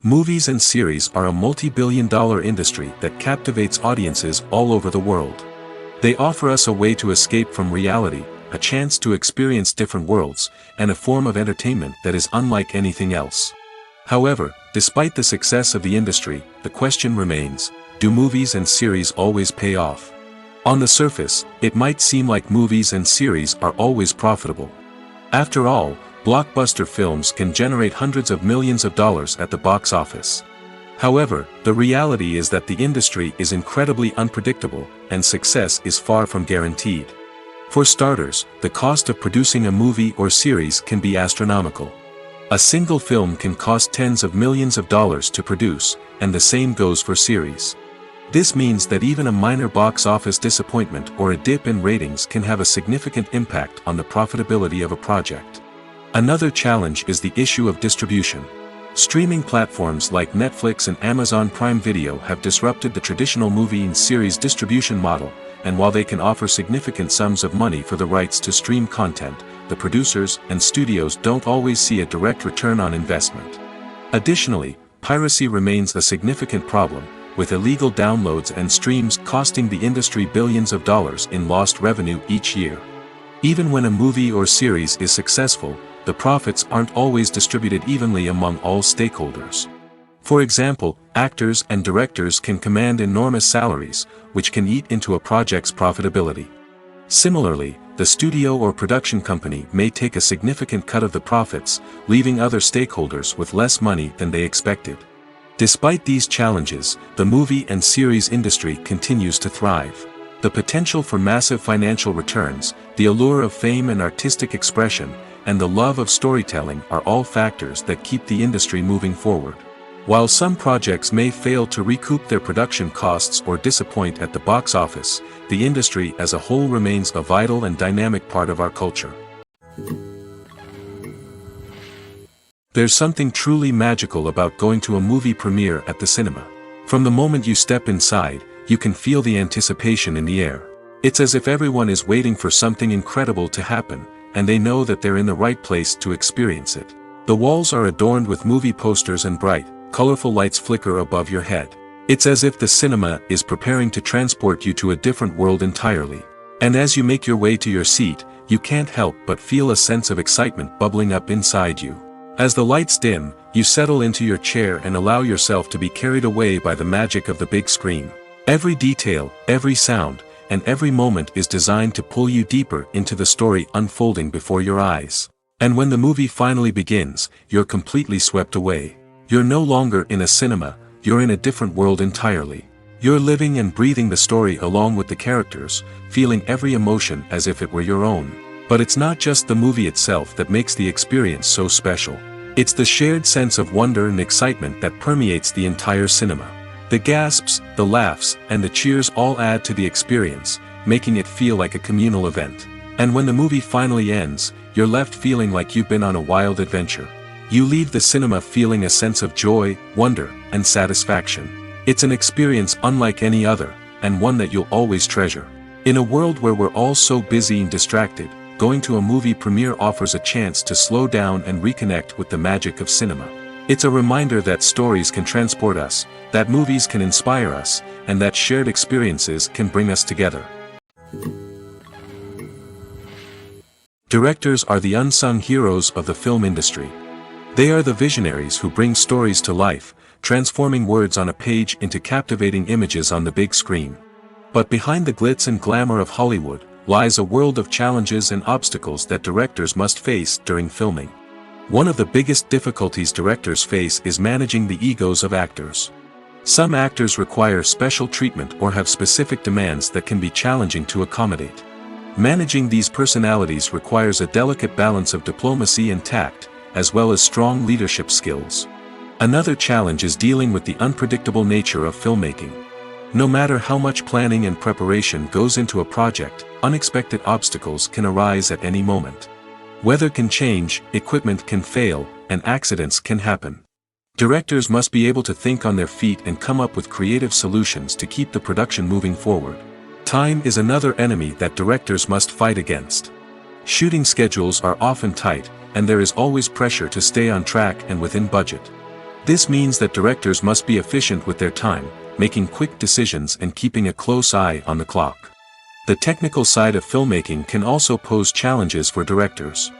Movies and series are a multi-billion-dollar industry that captivates audiences all over the world. They offer us a way to escape from reality, a chance to experience different worlds, and a form of entertainment that is unlike anything else. However, despite the success of the industry, the question remains: do movies and series always pay off? On the surface, it might seem like movies and series are always profitable. After all, blockbuster films can generate hundreds of millions of dollars at the box office. However, the reality is that the industry is incredibly unpredictable, and success is far from guaranteed. For starters, the cost of producing a movie or series can be astronomical. A single film can cost tens of millions of dollars to produce, and the same goes for series. This means that even a minor box office disappointment or a dip in ratings can have a significant impact on the profitability of a project. Another challenge is the issue of distribution. Streaming platforms like Netflix and Amazon Prime Video have disrupted the traditional movie and series distribution model, and while they can offer significant sums of money for the rights to stream content, the producers and studios don't always see a direct return on investment. Additionally, piracy remains a significant problem, with illegal downloads and streams costing the industry billions of dollars in lost revenue each year. Even when a movie or series is successful, the profits aren't always distributed evenly among all stakeholders. For example, actors and directors can command enormous salaries, which can eat into a project's profitability. Similarly, the studio or production company may take a significant cut of the profits, leaving other stakeholders with less money than they expected. Despite these challenges, the movie and series industry continues to thrive. The potential for massive financial returns, the allure of fame and artistic expression, and the love of storytelling are all factors that keep the industry moving forward. While some projects may fail to recoup their production costs or disappoint at the box office, the industry as a whole remains a vital and dynamic part of our culture. There's something truly magical about going to a movie premiere at the cinema. From the moment you step inside, you can feel the anticipation in the air. It's as if everyone is waiting for something incredible to happen, and they know that they're in the right place to experience it. The walls are adorned with movie posters and bright, colorful lights flicker above your head. It's as if the cinema is preparing to transport you to a different world entirely. And as you make your way to your seat, you can't help but feel a sense of excitement bubbling up inside you. As the lights dim, you settle into your chair and allow yourself to be carried away by the magic of the big screen. Every detail, every sound, and every moment is designed to pull you deeper into the story unfolding before your eyes. And when the movie finally begins, you're completely swept away. You're no longer in a cinema, you're in a different world entirely. You're living and breathing the story along with the characters, feeling every emotion as if it were your own. But it's not just the movie itself that makes the experience so special. It's the shared sense of wonder and excitement that permeates the entire cinema. The gasps, the laughs, and the cheers all add to the experience, making it feel like a communal event. And when the movie finally ends, you're left feeling like you've been on a wild adventure. You leave the cinema feeling a sense of joy, wonder, and satisfaction. It's an experience unlike any other, and one that you'll always treasure. In a world where we're all so busy and distracted, going to a movie premiere offers a chance to slow down and reconnect with the magic of cinema. It's a reminder that stories can transport us, that movies can inspire us, and that shared experiences can bring us together. Directors are the unsung heroes of the film industry. They are the visionaries who bring stories to life, transforming words on a page into captivating images on the big screen. But behind the glitz and glamour of Hollywood, lies a world of challenges and obstacles that directors must face during filming. One of the biggest difficulties directors face is managing the egos of actors. Some actors require special treatment or have specific demands that can be challenging to accommodate. Managing these personalities requires a delicate balance of diplomacy and tact, as well as strong leadership skills. Another challenge is dealing with the unpredictable nature of filmmaking. No matter how much planning and preparation goes into a project, unexpected obstacles can arise at any moment. Weather can change, equipment can fail, and accidents can happen. Directors must be able to think on their feet and come up with creative solutions to keep the production moving forward. Time is another enemy that directors must fight against. Shooting schedules are often tight, and there is always pressure to stay on track and within budget. This means that directors must be efficient with their time, making quick decisions and keeping a close eye on the clock. The technical side of filmmaking can also pose challenges for directors.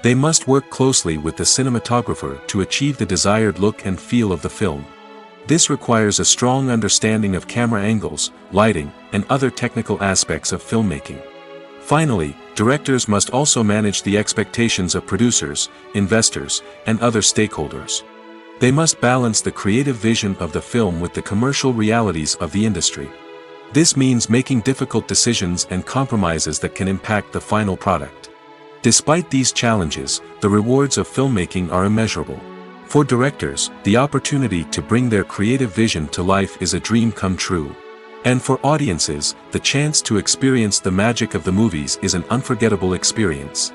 They must work closely with the cinematographer to achieve the desired look and feel of the film. This requires a strong understanding of camera angles, lighting, and other technical aspects of filmmaking. Finally, directors must also manage the expectations of producers, investors, and other stakeholders. They must balance the creative vision of the film with the commercial realities of the industry. This means making difficult decisions and compromises that can impact the final product. Despite these challenges, the rewards of filmmaking are immeasurable. For directors, the opportunity to bring their creative vision to life is a dream come true. And for audiences, the chance to experience the magic of the movies is an unforgettable experience.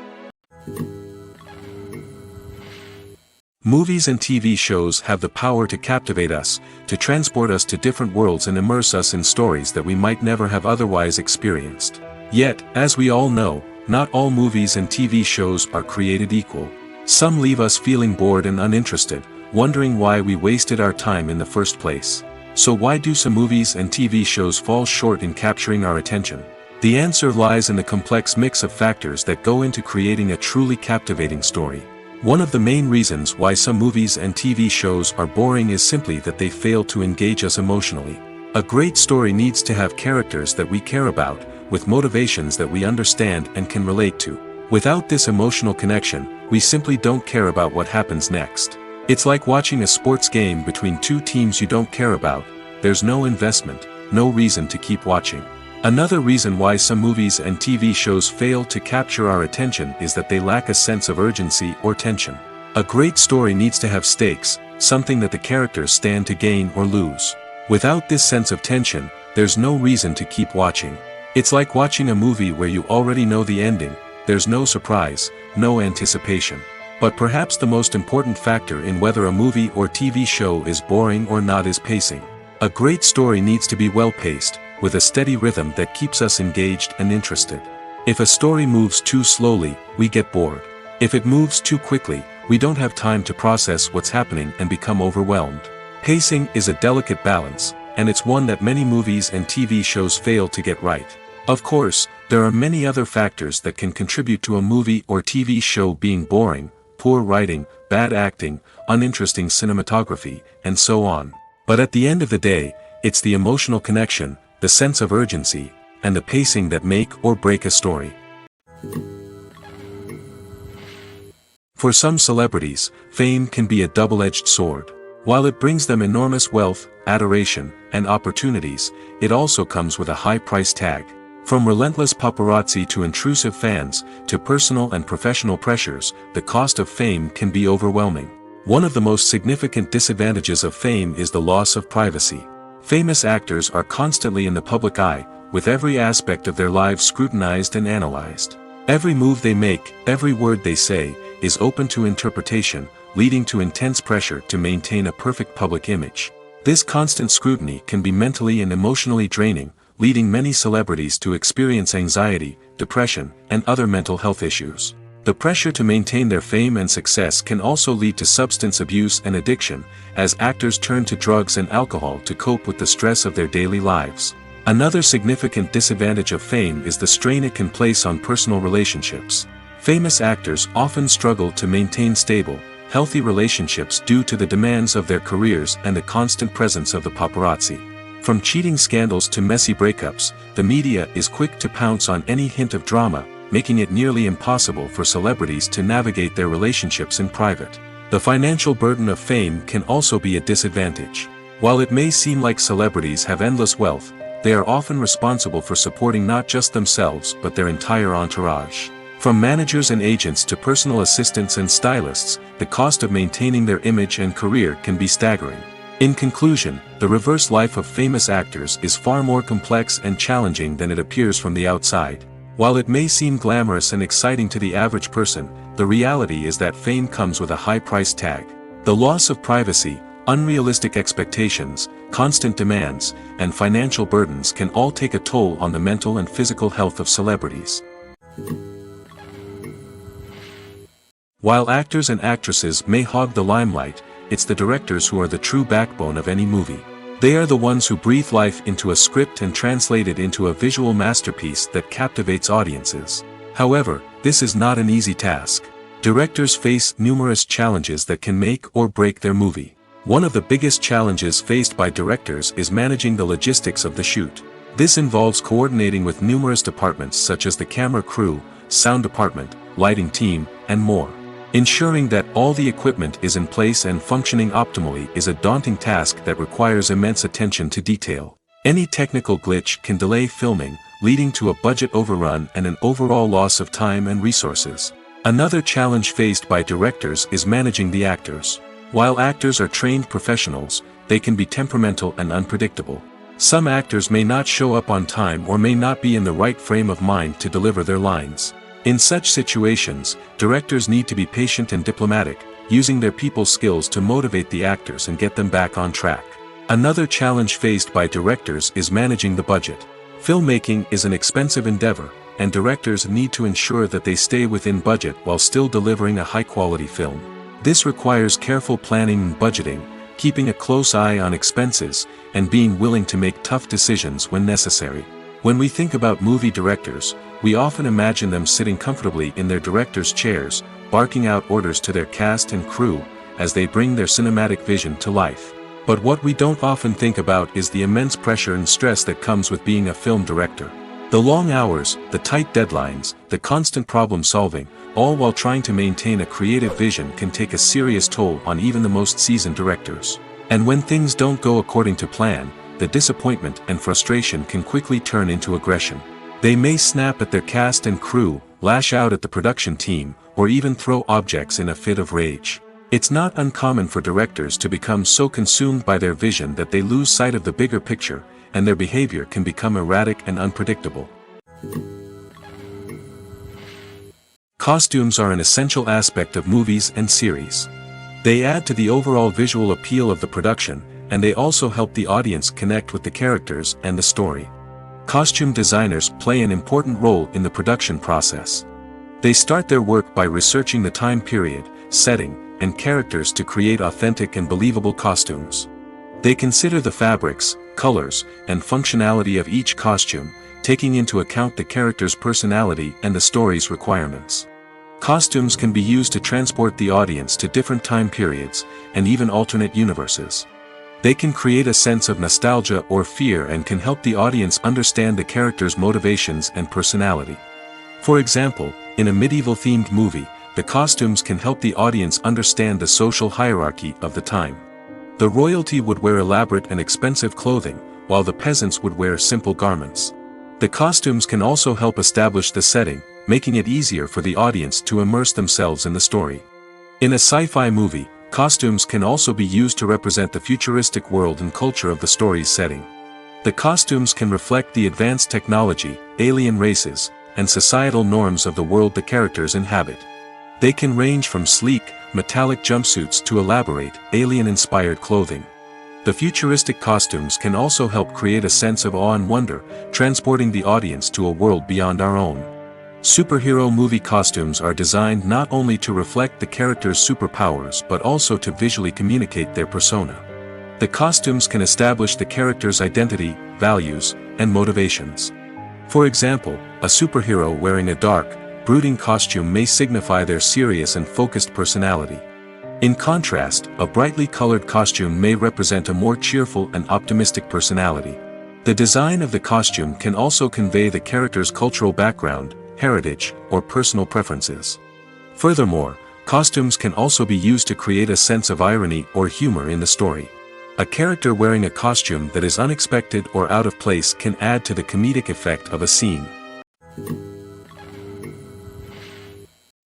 Movies and TV shows have the power to captivate us, to transport us to different worlds and immerse us in stories that we might never have otherwise experienced. Yet, as we all know, not all movies and TV shows are created equal. Some leave us feeling bored and uninterested, wondering why we wasted our time in the first place. So why do some movies and TV shows fall short in capturing our attention? The answer lies in the complex mix of factors that go into creating a truly captivating story. One of the main reasons why some movies and TV shows are boring is simply that they fail to engage us emotionally. A great story needs to have characters that we care about, with motivations that we understand and can relate to. Without this emotional connection, we simply don't care about what happens next. It's like watching a sports game between two teams you don't care about. There's no investment, no reason to keep watching. Another reason why some movies and TV shows fail to capture our attention is that they lack a sense of urgency or tension. A great story needs to have stakes, something that the characters stand to gain or lose. Without this sense of tension, there's no reason to keep watching. It's like watching a movie where you already know the ending. There's no surprise, no anticipation. But perhaps the most important factor in whether a movie or TV show is boring or not is pacing. A great story needs to be well-paced, with a steady rhythm that keeps us engaged and interested. If a story moves too slowly, we get bored. If it moves too quickly, we don't have time to process what's happening and become overwhelmed. Pacing is a delicate balance, and it's one that many movies and TV shows fail to get right. Of course, there are many other factors that can contribute to a movie or TV show being boring: poor writing, bad acting, uninteresting cinematography, and so on. But at the end of the day, it's the emotional connection, the sense of urgency, and the pacing that make or break a story. For some celebrities, fame can be a double-edged sword. While it brings them enormous wealth, adoration, and opportunities, it also comes with a high price tag. From relentless paparazzi to intrusive fans, to personal and professional pressures, the cost of fame can be overwhelming. One of the most significant disadvantages of fame is the loss of privacy. Famous actors are constantly in the public eye, with every aspect of their lives scrutinized and analyzed. Every move they make, every word they say, is open to interpretation, leading to intense pressure to maintain a perfect public image. This constant scrutiny can be mentally and emotionally draining, leading many celebrities to experience anxiety, depression, and other mental health issues. The pressure to maintain their fame and success can also lead to substance abuse and addiction, as actors turn to drugs and alcohol to cope with the stress of their daily lives. Another significant disadvantage of fame is the strain it can place on personal relationships. Famous actors often struggle to maintain stable, healthy relationships due to the demands of their careers and the constant presence of the paparazzi. From cheating scandals to messy breakups, the media is quick to pounce on any hint of drama, making it nearly impossible for celebrities to navigate their relationships in private. The financial burden of fame can also be a disadvantage. While it may seem like celebrities have endless wealth, they are often responsible for supporting not just themselves but their entire entourage. From managers and agents to personal assistants and stylists, the cost of maintaining their image and career can be staggering. In conclusion, the reverse life of famous actors is far more complex and challenging than it appears from the outside. While it may seem glamorous and exciting to the average person, the reality is that fame comes with a high price tag. The loss of privacy, unrealistic expectations, constant demands, and financial burdens can all take a toll on the mental and physical health of celebrities. While actors and actresses may hog the limelight, it's the directors who are the true backbone of any movie. They are the ones who breathe life into a script and translate it into a visual masterpiece that captivates audiences. However, this is not an easy task. Directors face numerous challenges that can make or break their movie. One of the biggest challenges faced by directors is managing the logistics of the shoot. This involves coordinating with numerous departments such as the camera crew, sound department, lighting team, and more. Ensuring that all the equipment is in place and functioning optimally is a daunting task that requires immense attention to detail. Any technical glitch can delay filming, leading to a budget overrun and an overall loss of time and resources. Another challenge faced by directors is managing the actors. While actors are trained professionals, they can be temperamental and unpredictable. Some actors may not show up on time or may not be in the right frame of mind to deliver their lines. In such situations, directors need to be patient and diplomatic, using their people skills to motivate the actors and get them back on track. Another challenge faced by directors is managing the budget. Filmmaking is an expensive endeavor, and directors need to ensure that they stay within budget while still delivering a high-quality film. This requires careful planning and budgeting, keeping a close eye on expenses, and being willing to make tough decisions when necessary. When we think about movie directors, we often imagine them sitting comfortably in their director's chairs, barking out orders to their cast and crew, as they bring their cinematic vision to life. But what we don't often think about is the immense pressure and stress that comes with being a film director. The long hours, the tight deadlines, the constant problem solving, all while trying to maintain a creative vision can take a serious toll on even the most seasoned directors. And when things don't go according to plan, the disappointment and frustration can quickly turn into aggression. They may snap at their cast and crew, lash out at the production team, or even throw objects in a fit of rage. It's not uncommon for directors to become so consumed by their vision that they lose sight of the bigger picture, and their behavior can become erratic and unpredictable. Costumes are an essential aspect of movies and series. They add to the overall visual appeal of the production, and they also help the audience connect with the characters and the story. Costume designers play an important role in the production process. They start their work by researching the time period, setting, and characters to create authentic and believable costumes. They consider the fabrics, colors, and functionality of each costume, taking into account the character's personality and the story's requirements. Costumes can be used to transport the audience to different time periods, and even alternate universes. They can create a sense of nostalgia or fear and can help the audience understand the character's motivations and personality. For example, in a medieval-themed movie, the costumes can help the audience understand the social hierarchy of the time. The royalty would wear elaborate and expensive clothing, while the peasants would wear simple garments. The costumes can also help establish the setting, making it easier for the audience to immerse themselves in the story. In a sci-fi movie, costumes can also be used to represent the futuristic world and culture of the story's setting. The costumes can reflect the advanced technology, alien races, and societal norms of the world the characters inhabit. They can range from sleek, metallic jumpsuits to elaborate, alien-inspired clothing. The futuristic costumes can also help create a sense of awe and wonder, transporting the audience to a world beyond our own. Superhero movie costumes are designed not only to reflect the character's superpowers but also to visually communicate their persona. The costumes can establish the character's identity, values, and motivations. For example, a superhero wearing a dark, brooding costume may signify their serious and focused personality. In contrast, a brightly colored costume may represent a more cheerful and optimistic personality. The design of the costume can also convey the character's cultural background, heritage, or personal preferences. Furthermore, costumes can also be used to create a sense of irony or humor in the story. A character wearing a costume that is unexpected or out of place can add to the comedic effect of a scene.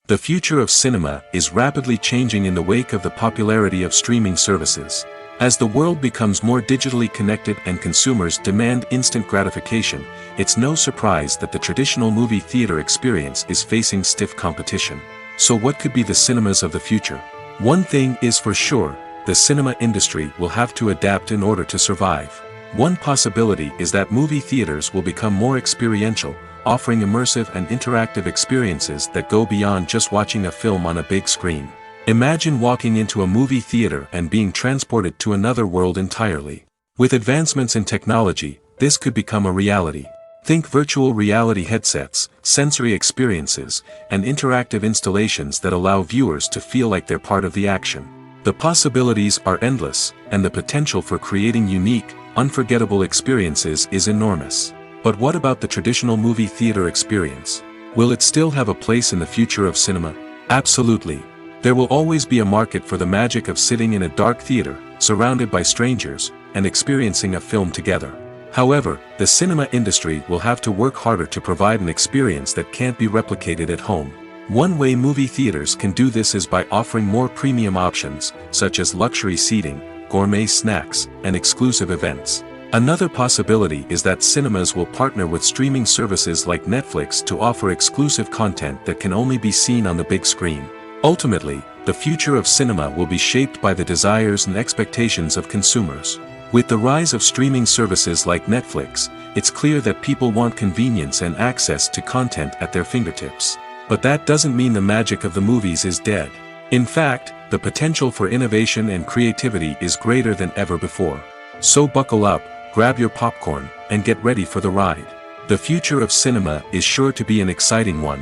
The future of cinema is rapidly changing in the wake of the popularity of streaming services. As the world becomes more digitally connected and consumers demand instant gratification, it's no surprise that the traditional movie theater experience is facing stiff competition. So what could be the cinemas of the future? One thing is for sure, the cinema industry will have to adapt in order to survive. One possibility is that movie theaters will become more experiential, offering immersive and interactive experiences that go beyond just watching a film on a big screen. Imagine walking into a movie theater and being transported to another world entirely. With advancements in technology, this could become a reality. Think virtual reality headsets, sensory experiences, and interactive installations that allow viewers to feel like they're part of the action. The possibilities are endless, and the potential for creating unique, unforgettable experiences is enormous. But what about the traditional movie theater experience? Will it still have a place in the future of cinema? Absolutely. There will always be a market for the magic of sitting in a dark theater, surrounded by strangers, and experiencing a film together. However, the cinema industry will have to work harder to provide an experience that can't be replicated at home. One way movie theaters can do this is by offering more premium options, such as luxury seating, gourmet snacks, and exclusive events. Another possibility is that cinemas will partner with streaming services like Netflix to offer exclusive content that can only be seen on the big screen. Ultimately, the future of cinema will be shaped by the desires and expectations of consumers. With the rise of streaming services like Netflix, it's clear that people want convenience and access to content at their fingertips. But that doesn't mean the magic of the movies is dead. In fact, the potential for innovation and creativity is greater than ever before. So buckle up, grab your popcorn, and get ready for the ride. The future of cinema is sure to be an exciting one.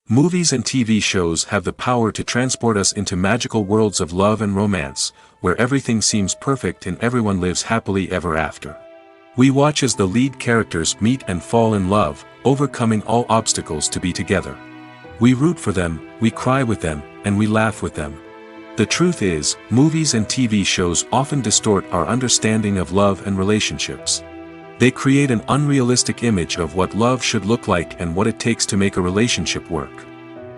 Movies and TV shows have the power to transport us into magical worlds of love and romance, where everything seems perfect and everyone lives happily ever after. We watch as the lead characters meet and fall in love, overcoming all obstacles to be together. We root for them, we cry with them, and we laugh with them. The truth is, movies and TV shows often distort our understanding of love and relationships. They create an unrealistic image of what love should look like and what it takes to make a relationship work.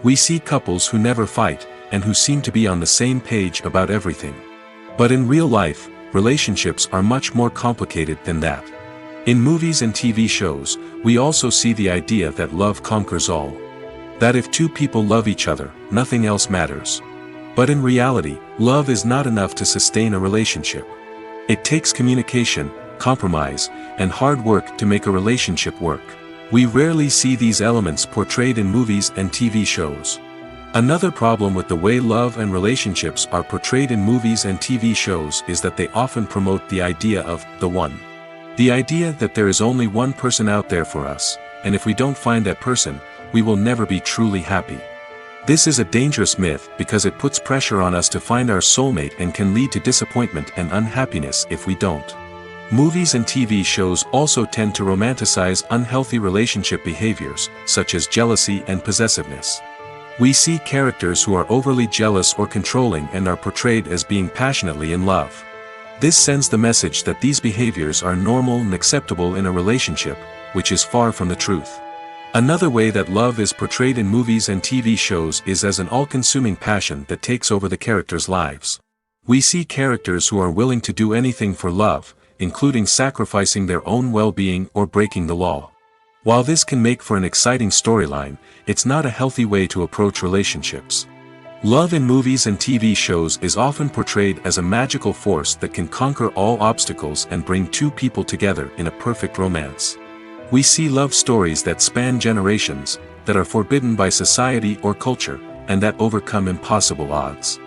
We see couples who never fight, and who seem to be on the same page about everything. But in real life, relationships are much more complicated than that. In movies and TV shows, we also see the idea that love conquers all. That if two people love each other, nothing else matters. But in reality, love is not enough to sustain a relationship. It takes communication, compromise, and hard work to make a relationship work. We rarely see these elements portrayed in movies and TV shows. Another problem with the way love and relationships are portrayed in movies and TV shows is that they often promote the idea of the one. The idea that there is only one person out there for us, and if we don't find that person, we will never be truly happy. This is a dangerous myth because it puts pressure on us to find our soulmate and can lead to disappointment and unhappiness if we don't. Movies and TV shows also tend to romanticize unhealthy relationship behaviors, such as jealousy and possessiveness. We see characters who are overly jealous or controlling and are portrayed as being passionately in love. This sends the message that these behaviors are normal and acceptable in a relationship, which is far from the truth. Another way that love is portrayed in movies and TV shows is as an all-consuming passion that takes over the characters' lives. We see characters who are willing to do anything for love, including sacrificing their own well-being or breaking the law. While this can make for an exciting storyline, it's not a healthy way to approach relationships. Love in movies and TV shows is often portrayed as a magical force that can conquer all obstacles and bring two people together in a perfect romance. We see love stories that span generations, that are forbidden by society or culture, and that overcome impossible odds.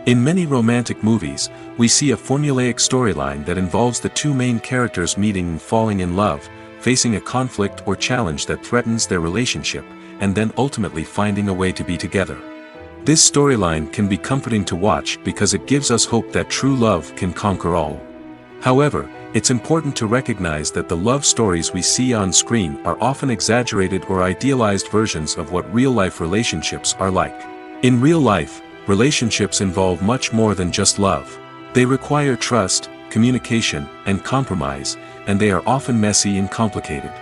In many romantic movies, we see a formulaic storyline that involves the two main characters meeting and falling in love, facing a conflict or challenge that threatens their relationship, and then ultimately finding a way to be together. This storyline can be comforting to watch because it gives us hope that true love can conquer all. However, it's important to recognize that the love stories we see on screen are often exaggerated or idealized versions of what real-life relationships are like. In real life, relationships involve much more than just love. They require trust, communication, and compromise, and they are often messy and complicated.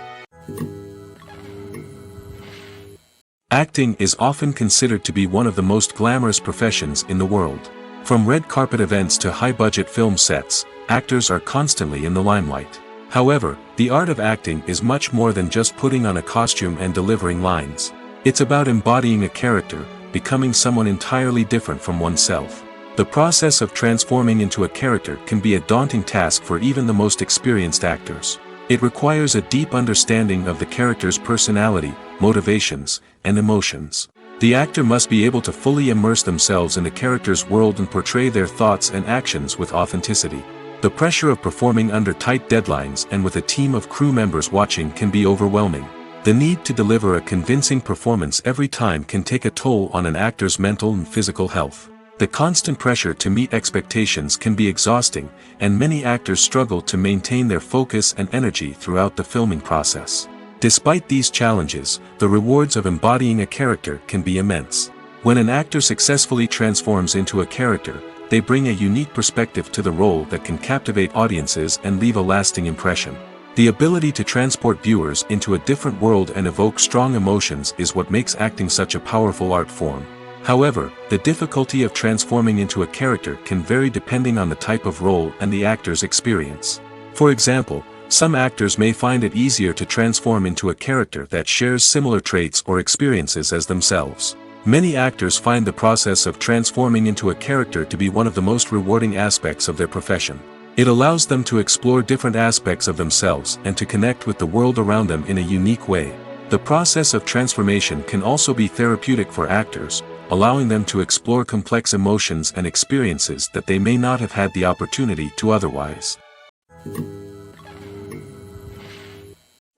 Acting is often considered to be one of the most glamorous professions in the world. From red carpet events to high-budget film sets, actors are constantly in the limelight. However, the art of acting is much more than just putting on a costume and delivering lines. It's about embodying a character, becoming someone entirely different from oneself. The process of transforming into a character can be a daunting task for even the most experienced actors. It requires a deep understanding of the character's personality, motivations, and emotions. The actor must be able to fully immerse themselves in the character's world and portray their thoughts and actions with authenticity. The pressure of performing under tight deadlines and with a team of crew members watching can be overwhelming. The need to deliver a convincing performance every time can take a toll on an actor's mental and physical health. The constant pressure to meet expectations can be exhausting, and many actors struggle to maintain their focus and energy throughout the filming process. Despite these challenges, the rewards of embodying a character can be immense. When an actor successfully transforms into a character, they bring a unique perspective to the role that can captivate audiences and leave a lasting impression. The ability to transport viewers into a different world and evoke strong emotions is what makes acting such a powerful art form. However, the difficulty of transforming into a character can vary depending on the type of role and the actor's experience. For example, some actors may find it easier to transform into a character that shares similar traits or experiences as themselves. Many actors find the process of transforming into a character to be one of the most rewarding aspects of their profession. It allows them to explore different aspects of themselves and to connect with the world around them in a unique way. The process of transformation can also be therapeutic for actors, allowing them to explore complex emotions and experiences that they may not have had the opportunity to otherwise.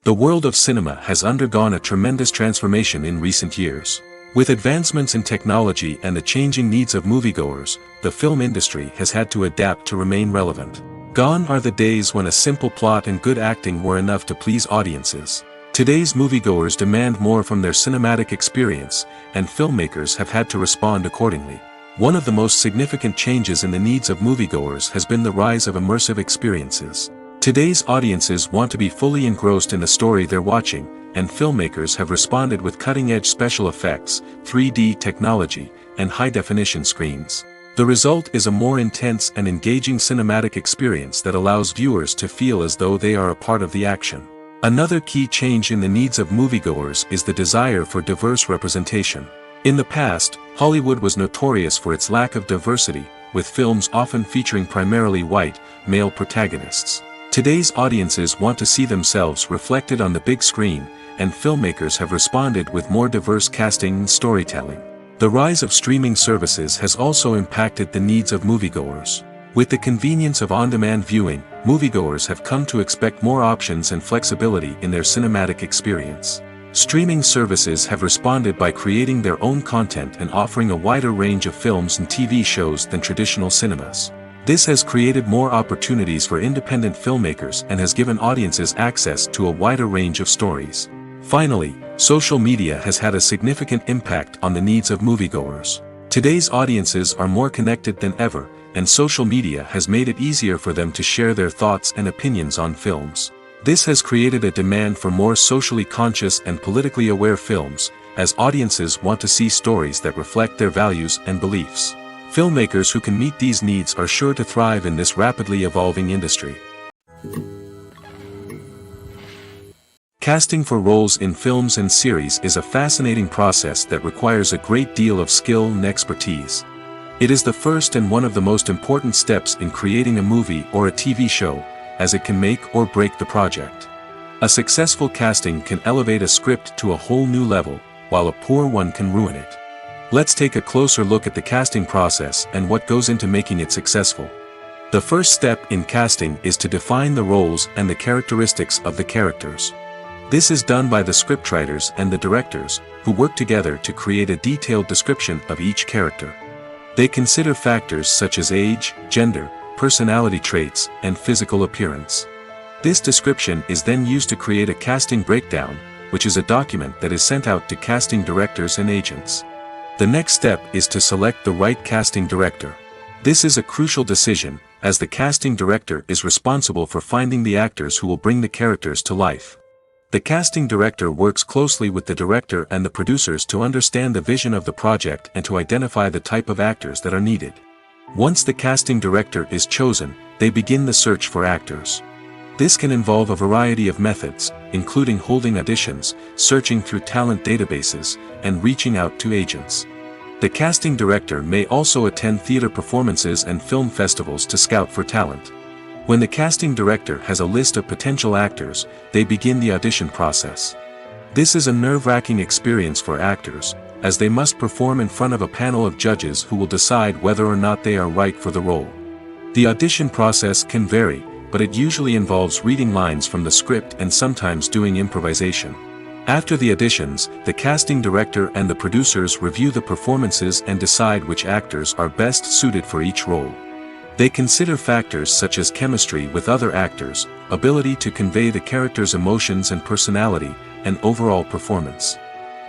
The world of cinema has undergone a tremendous transformation in recent years. With advancements in technology and the changing needs of moviegoers, the film industry has had to adapt to remain relevant. Gone are the days when a simple plot and good acting were enough to please audiences. Today's moviegoers demand more from their cinematic experience, and filmmakers have had to respond accordingly. One of the most significant changes in the needs of moviegoers has been the rise of immersive experiences. Today's audiences want to be fully engrossed in the story they're watching, and filmmakers have responded with cutting-edge special effects, 3D technology, and high-definition screens. The result is a more intense and engaging cinematic experience that allows viewers to feel as though they are a part of the action. Another key change in the needs of moviegoers is the desire for diverse representation. In the past, Hollywood was notorious for its lack of diversity, with films often featuring primarily white, male protagonists. Today's audiences want to see themselves reflected on the big screen, and filmmakers have responded with more diverse casting and storytelling. The rise of streaming services has also impacted the needs of moviegoers. With the convenience of on-demand viewing, moviegoers have come to expect more options and flexibility in their cinematic experience. Streaming services have responded by creating their own content and offering a wider range of films and TV shows than traditional cinemas. This has created more opportunities for independent filmmakers and has given audiences access to a wider range of stories. Finally, social media has had a significant impact on the needs of moviegoers. Today's audiences are more connected than ever, and social media has made it easier for them to share their thoughts and opinions on films. This has created a demand for more socially conscious and politically aware films, as audiences want to see stories that reflect their values and beliefs. Filmmakers who can meet these needs are sure to thrive in this rapidly evolving industry. Casting for roles in films and series is a fascinating process that requires a great deal of skill and expertise. It is the first and one of the most important steps in creating a movie or a TV show, as it can make or break the project. A successful casting can elevate a script to a whole new level, while a poor one can ruin it. Let's take a closer look at the casting process and what goes into making it successful. The first step in casting is to define the roles and the characteristics of the characters. This is done by the scriptwriters and the directors, who work together to create a detailed description of each character. They consider factors such as age, gender, personality traits, and physical appearance. This description is then used to create a casting breakdown, which is a document that is sent out to casting directors and agents. The next step is to select the right casting director. This is a crucial decision, as the casting director is responsible for finding the actors who will bring the characters to life. The casting director works closely with the director and the producers to understand the vision of the project and to identify the type of actors that are needed. Once the casting director is chosen, they begin the search for actors. This can involve a variety of methods, including holding auditions, searching through talent databases, and reaching out to agents. The casting director may also attend theater performances and film festivals to scout for talent. When the casting director has a list of potential actors, they begin the audition process. This is a nerve-wracking experience for actors, as they must perform in front of a panel of judges who will decide whether or not they are right for the role. The audition process can vary, but it usually involves reading lines from the script and sometimes doing improvisation. After the auditions, the casting director and the producers review the performances and decide which actors are best suited for each role. They consider factors such as chemistry with other actors, ability to convey the character's emotions and personality, and overall performance.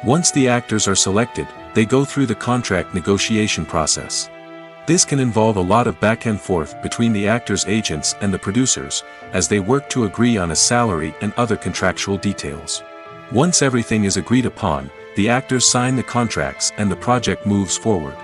Once the actors are selected, they go through the contract negotiation process. This can involve a lot of back and forth between the actors' agents and the producers, as they work to agree on a salary and other contractual details. Once everything is agreed upon, the actors sign the contracts and the project moves forward.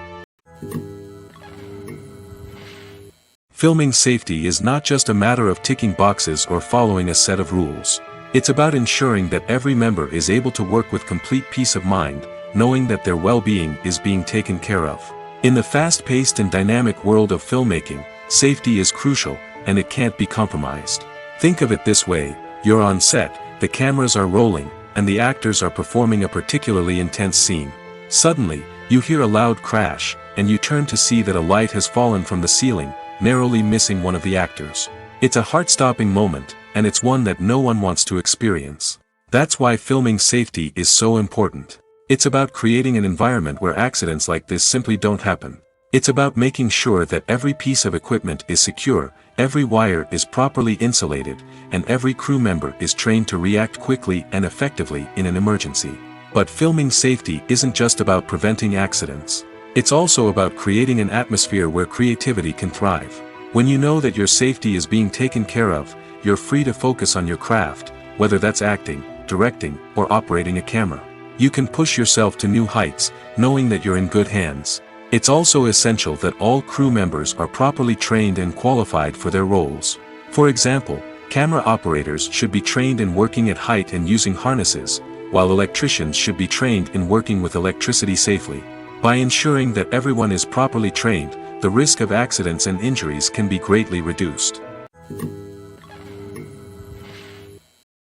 Filming safety is not just a matter of ticking boxes or following a set of rules. It's about ensuring that every member is able to work with complete peace of mind, knowing that their well-being is being taken care of. In the fast-paced and dynamic world of filmmaking, safety is crucial, and it can't be compromised. Think of it this way: you're on set, the cameras are rolling, and the actors are performing a particularly intense scene. Suddenly, you hear a loud crash, and you turn to see that a light has fallen from the ceiling, narrowly missing one of the actors. It's a heart-stopping moment, and it's one that no one wants to experience. That's why filming safety is so important. It's about creating an environment where accidents like this simply don't happen. It's about making sure that every piece of equipment is secure, Every wire is properly insulated, and every crew member is trained to react quickly and effectively in an emergency. But filming safety isn't just about preventing accidents. It's also about creating an atmosphere where creativity can thrive. When you know that your safety is being taken care of, you're free to focus on your craft, whether that's acting, directing, or operating a camera. You can push yourself to new heights, knowing that you're in good hands. It's also essential that all crew members are properly trained and qualified for their roles. For example, camera operators should be trained in working at height and using harnesses, while electricians should be trained in working with electricity safely. By ensuring that everyone is properly trained, the risk of accidents and injuries can be greatly reduced.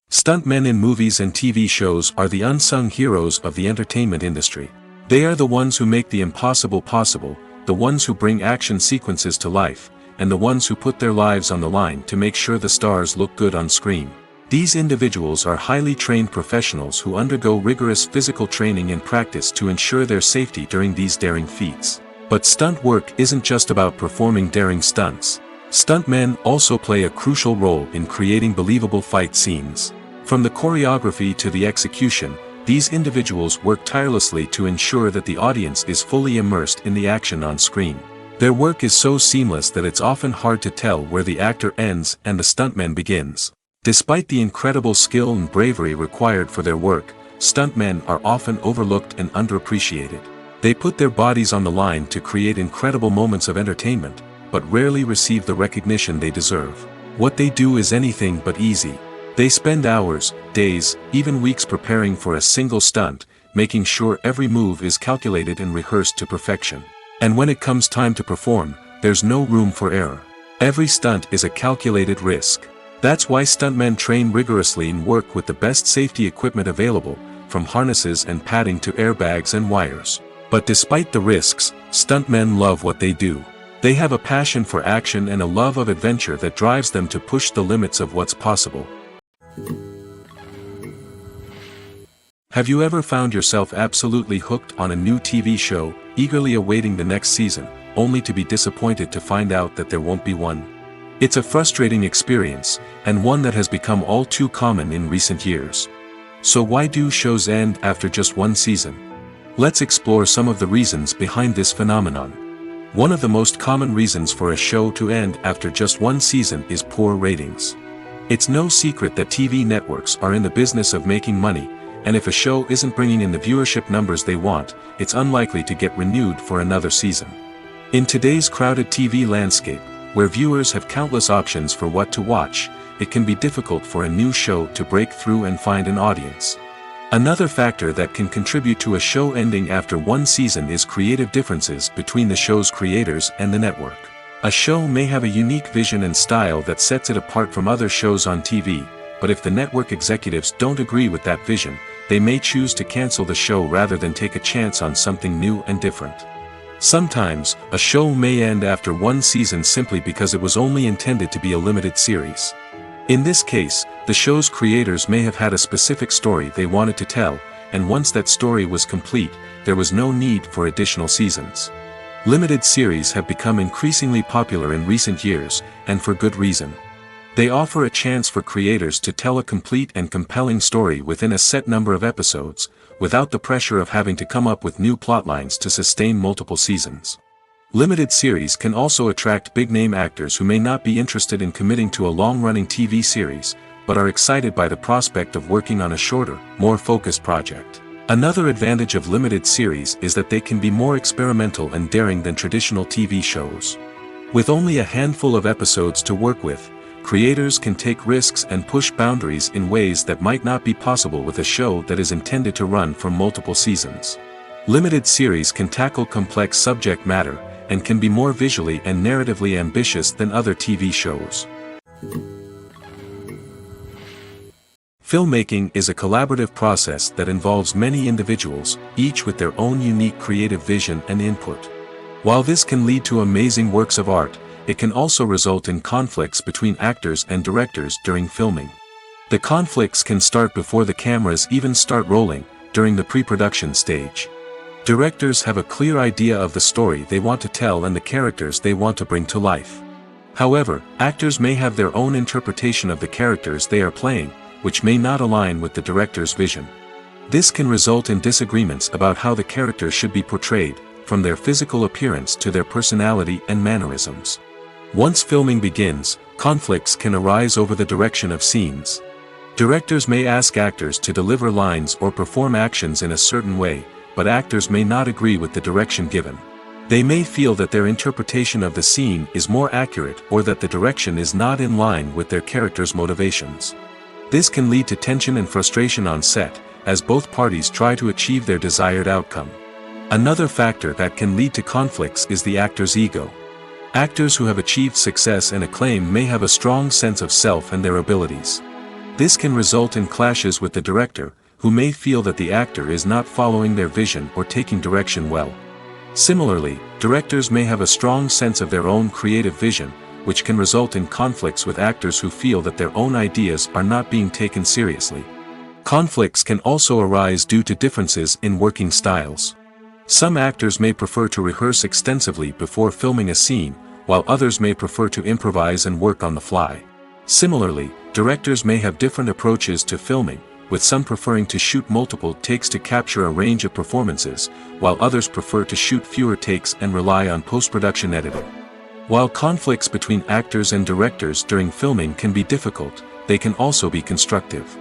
Stuntmen in movies and TV shows are the unsung heroes of the entertainment industry. They are the ones who make the impossible possible, the ones who bring action sequences to life, and the ones who put their lives on the line to make sure the stars look good on screen. These individuals are highly trained professionals who undergo rigorous physical training and practice to ensure their safety during these daring feats. But stunt work isn't just about performing daring stunts. Stuntmen also play a crucial role in creating believable fight scenes. From the choreography to the execution, these individuals work tirelessly to ensure that the audience is fully immersed in the action on screen. Their work is so seamless that it's often hard to tell where the actor ends and the stuntman begins. Despite the incredible skill and bravery required for their work, stuntmen are often overlooked and underappreciated. They put their bodies on the line to create incredible moments of entertainment, but rarely receive the recognition they deserve. What they do is anything but easy. They spend hours, days, even weeks preparing for a single stunt, making sure every move is calculated and rehearsed to perfection. And when it comes time to perform, there's no room for error. Every stunt is a calculated risk. That's why stuntmen train rigorously and work with the best safety equipment available, from harnesses and padding to airbags and wires. But despite the risks, stuntmen love what they do. They have a passion for action and a love of adventure that drives them to push the limits of what's possible. Have you ever found yourself absolutely hooked on a new TV show, eagerly awaiting the next season, only to be disappointed to find out that there won't be one? It's a frustrating experience, and one that has become all too common in recent years. So why do shows end after just one season? Let's explore some of the reasons behind this phenomenon. One of the most common reasons for a show to end after just one season is poor ratings. It's no secret that TV networks are in the business of making money, and if a show isn't bringing in the viewership numbers they want, it's unlikely to get renewed for another season. In today's crowded TV landscape, where viewers have countless options for what to watch, it can be difficult for a new show to break through and find an audience. Another factor that can contribute to a show ending after one season is creative differences between the show's creators and the network. A show may have a unique vision and style that sets it apart from other shows on TV, but if the network executives don't agree with that vision, they may choose to cancel the show rather than take a chance on something new and different. Sometimes, a show may end after one season simply because it was only intended to be a limited series. In this case, the show's creators may have had a specific story they wanted to tell, and once that story was complete, there was no need for additional seasons. Limited series have become increasingly popular in recent years, and for good reason. They offer a chance for creators to tell a complete and compelling story within a set number of episodes, without the pressure of having to come up with new plotlines to sustain multiple seasons. Limited series can also attract big-name actors who may not be interested in committing to a long-running TV series, but are excited by the prospect of working on a shorter, more focused project. Another advantage of limited series is that they can be more experimental and daring than traditional TV shows. With only a handful of episodes to work with, creators can take risks and push boundaries in ways that might not be possible with a show that is intended to run for multiple seasons. Limited series can tackle complex subject matter, and can be more visually and narratively ambitious than other TV shows. Filmmaking is a collaborative process that involves many individuals, each with their own unique creative vision and input. While this can lead to amazing works of art, it can also result in conflicts between actors and directors during filming. The conflicts can start before the cameras even start rolling, during the pre-production stage. Directors have a clear idea of the story they want to tell and the characters they want to bring to life. However, actors may have their own interpretation of the characters they are playing, which may not align with the director's vision. This can result in disagreements about how the character should be portrayed, from their physical appearance to their personality and mannerisms. Once filming begins, conflicts can arise over the direction of scenes. Directors may ask actors to deliver lines or perform actions in a certain way, but actors may not agree with the direction given. They may feel that their interpretation of the scene is more accurate or that the direction is not in line with their character's motivations. This can lead to tension and frustration on set, as both parties try to achieve their desired outcome. Another factor that can lead to conflicts is the actor's ego. Actors who have achieved success and acclaim may have a strong sense of self and their abilities. This can result in clashes with the director, who may feel that the actor is not following their vision or taking direction well. Similarly, directors may have a strong sense of their own creative vision, which can result in conflicts with actors who feel that their own ideas are not being taken seriously. Conflicts can also arise due to differences in working styles. Some actors may prefer to rehearse extensively before filming a scene, while others may prefer to improvise and work on the fly. Similarly, directors may have different approaches to filming, with some preferring to shoot multiple takes to capture a range of performances, while others prefer to shoot fewer takes and rely on post-production editing. While conflicts between actors and directors during filming can be difficult, they can also be constructive.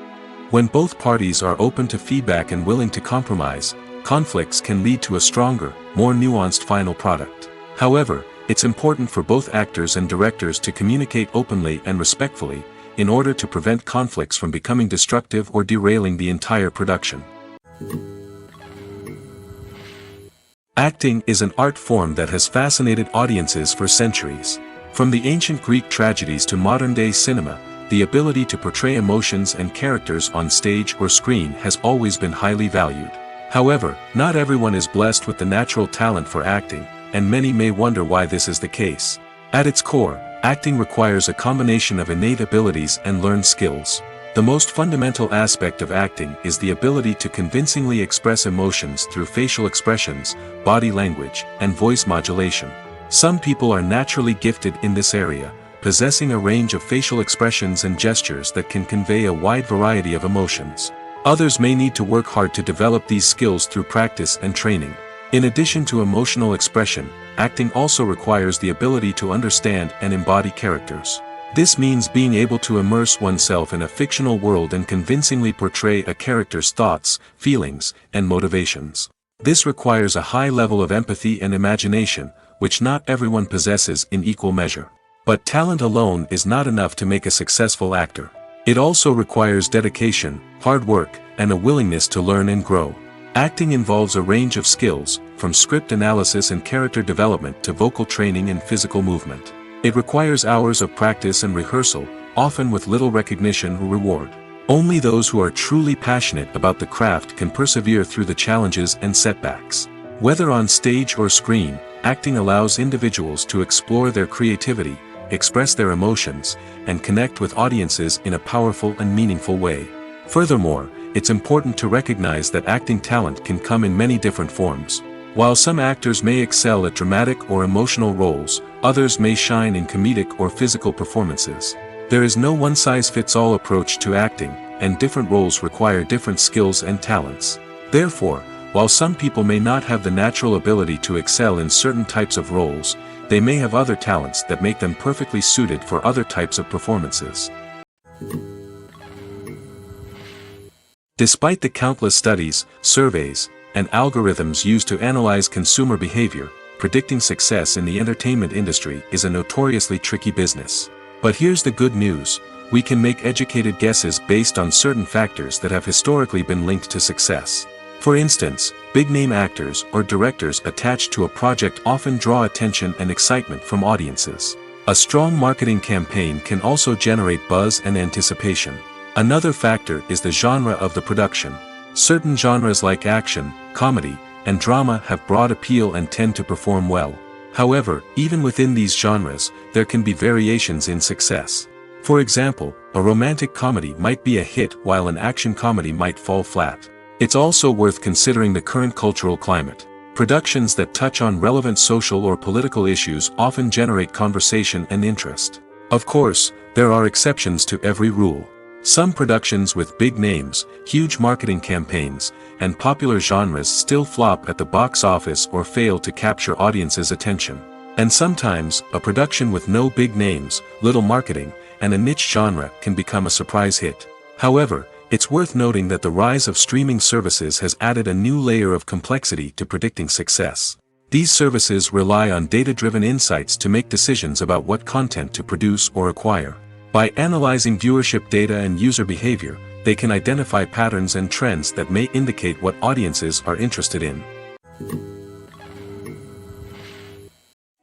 When both parties are open to feedback and willing to compromise, conflicts can lead to a stronger, more nuanced final product. However, it's important for both actors and directors to communicate openly and respectfully, in order to prevent conflicts from becoming destructive or derailing the entire production. Acting is an art form that has fascinated audiences for centuries. From the ancient Greek tragedies to modern-day cinema, the ability to portray emotions and characters on stage or screen has always been highly valued. However, not everyone is blessed with the natural talent for acting, and many may wonder why this is the case. At its core, acting requires a combination of innate abilities and learned skills. The most fundamental aspect of acting is the ability to convincingly express emotions through facial expressions, body language, and voice modulation. Some people are naturally gifted in this area, possessing a range of facial expressions and gestures that can convey a wide variety of emotions. Others may need to work hard to develop these skills through practice and training. In addition to emotional expression, acting also requires the ability to understand and embody characters. This means being able to immerse oneself in a fictional world and convincingly portray a character's thoughts, feelings, and motivations. This requires a high level of empathy and imagination, which not everyone possesses in equal measure. But talent alone is not enough to make a successful actor. It also requires dedication, hard work, and a willingness to learn and grow. Acting involves a range of skills, from script analysis and character development to vocal training and physical movement. It requires hours of practice and rehearsal, often with little recognition or reward. Only those who are truly passionate about the craft can persevere through the challenges and setbacks. Whether on stage or screen, acting allows individuals to explore their creativity, express their emotions, and connect with audiences in a powerful and meaningful way. Furthermore, it's important to recognize that acting talent can come in many different forms. While some actors may excel at dramatic or emotional roles, others may shine in comedic or physical performances. There is no one-size-fits-all approach to acting, and different roles require different skills and talents. Therefore, while some people may not have the natural ability to excel in certain types of roles, they may have other talents that make them perfectly suited for other types of performances. Despite the countless studies, surveys, and algorithms used to analyze consumer behavior, predicting success in the entertainment industry is a notoriously tricky business. But here's the good news: we can make educated guesses based on certain factors that have historically been linked to success. For instance, big-name actors or directors attached to a project often draw attention and excitement from audiences. A strong marketing campaign can also generate buzz and anticipation. Another factor is the genre of the production. Certain genres like action, comedy, and drama have broad appeal and tend to perform well. However, even within these genres, there can be variations in success. For example, a romantic comedy might be a hit while an action comedy might fall flat. It's also worth considering the current cultural climate. Productions that touch on relevant social or political issues often generate conversation and interest. Of course, there are exceptions to every rule. Some productions with big names, huge marketing campaigns, and popular genres still flop at the box office or fail to capture audiences' attention. And sometimes, a production with no big names, little marketing, and a niche genre can become a surprise hit. However, it's worth noting that the rise of streaming services has added a new layer of complexity to predicting success. These services rely on data-driven insights to make decisions about what content to produce or acquire. By analyzing viewership data and user behavior, they can identify patterns and trends that may indicate what audiences are interested in.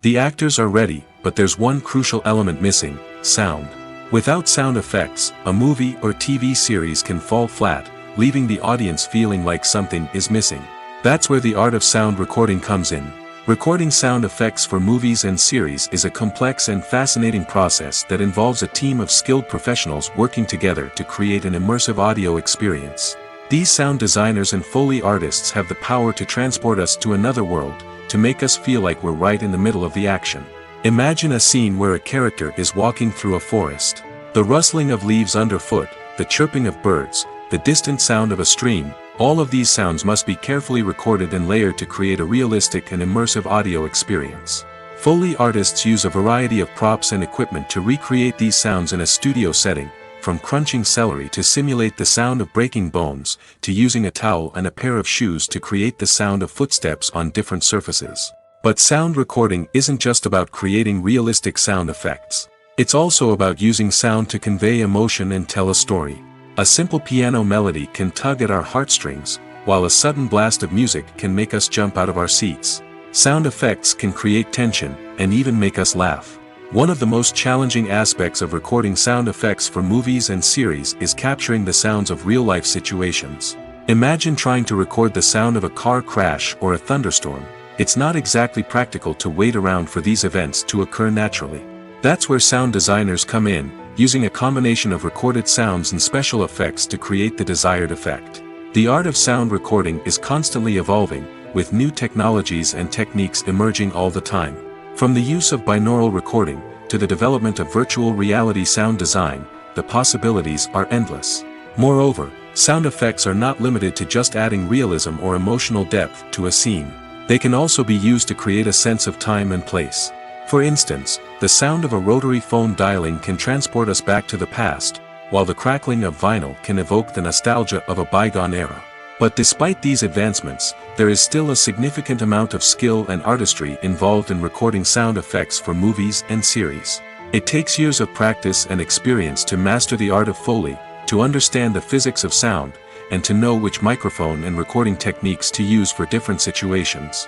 The actors are ready, but there's one crucial element missing: sound. Without sound effects, a movie or TV series can fall flat, leaving the audience feeling like something is missing. That's where the art of sound recording comes in. Recording sound effects for movies and series is a complex and fascinating process that involves a team of skilled professionals working together to create an immersive audio experience. These sound designers and Foley artists have the power to transport us to another world, to make us feel like we're right in the middle of the action. Imagine a scene where a character is walking through a forest. The rustling of leaves underfoot, the chirping of birds, the distant sound of a stream, all of these sounds must be carefully recorded and layered to create a realistic and immersive audio experience. Foley artists use a variety of props and equipment to recreate these sounds in a studio setting, from crunching celery to simulate the sound of breaking bones, to using a towel and a pair of shoes to create the sound of footsteps on different surfaces. But sound recording isn't just about creating realistic sound effects. It's also about using sound to convey emotion and tell a story. A simple piano melody can tug at our heartstrings, while a sudden blast of music can make us jump out of our seats. Sound effects can create tension, and even make us laugh. One of the most challenging aspects of recording sound effects for movies and series is capturing the sounds of real-life situations. Imagine trying to record the sound of a car crash or a thunderstorm. It's not exactly practical to wait around for these events to occur naturally. That's where sound designers come in, using a combination of recorded sounds and special effects to create the desired effect. The art of sound recording is constantly evolving, with new technologies and techniques emerging all the time. From the use of binaural recording, to the development of virtual reality sound design, the possibilities are endless. Moreover, sound effects are not limited to just adding realism or emotional depth to a scene. They can also be used to create a sense of time and place. For instance, the sound of a rotary phone dialing can transport us back to the past, while the crackling of vinyl can evoke the nostalgia of a bygone era. But despite these advancements, there is still a significant amount of skill and artistry involved in recording sound effects for movies and series. It takes years of practice and experience to master the art of Foley, to understand the physics of sound, and to know which microphone and recording techniques to use for different situations.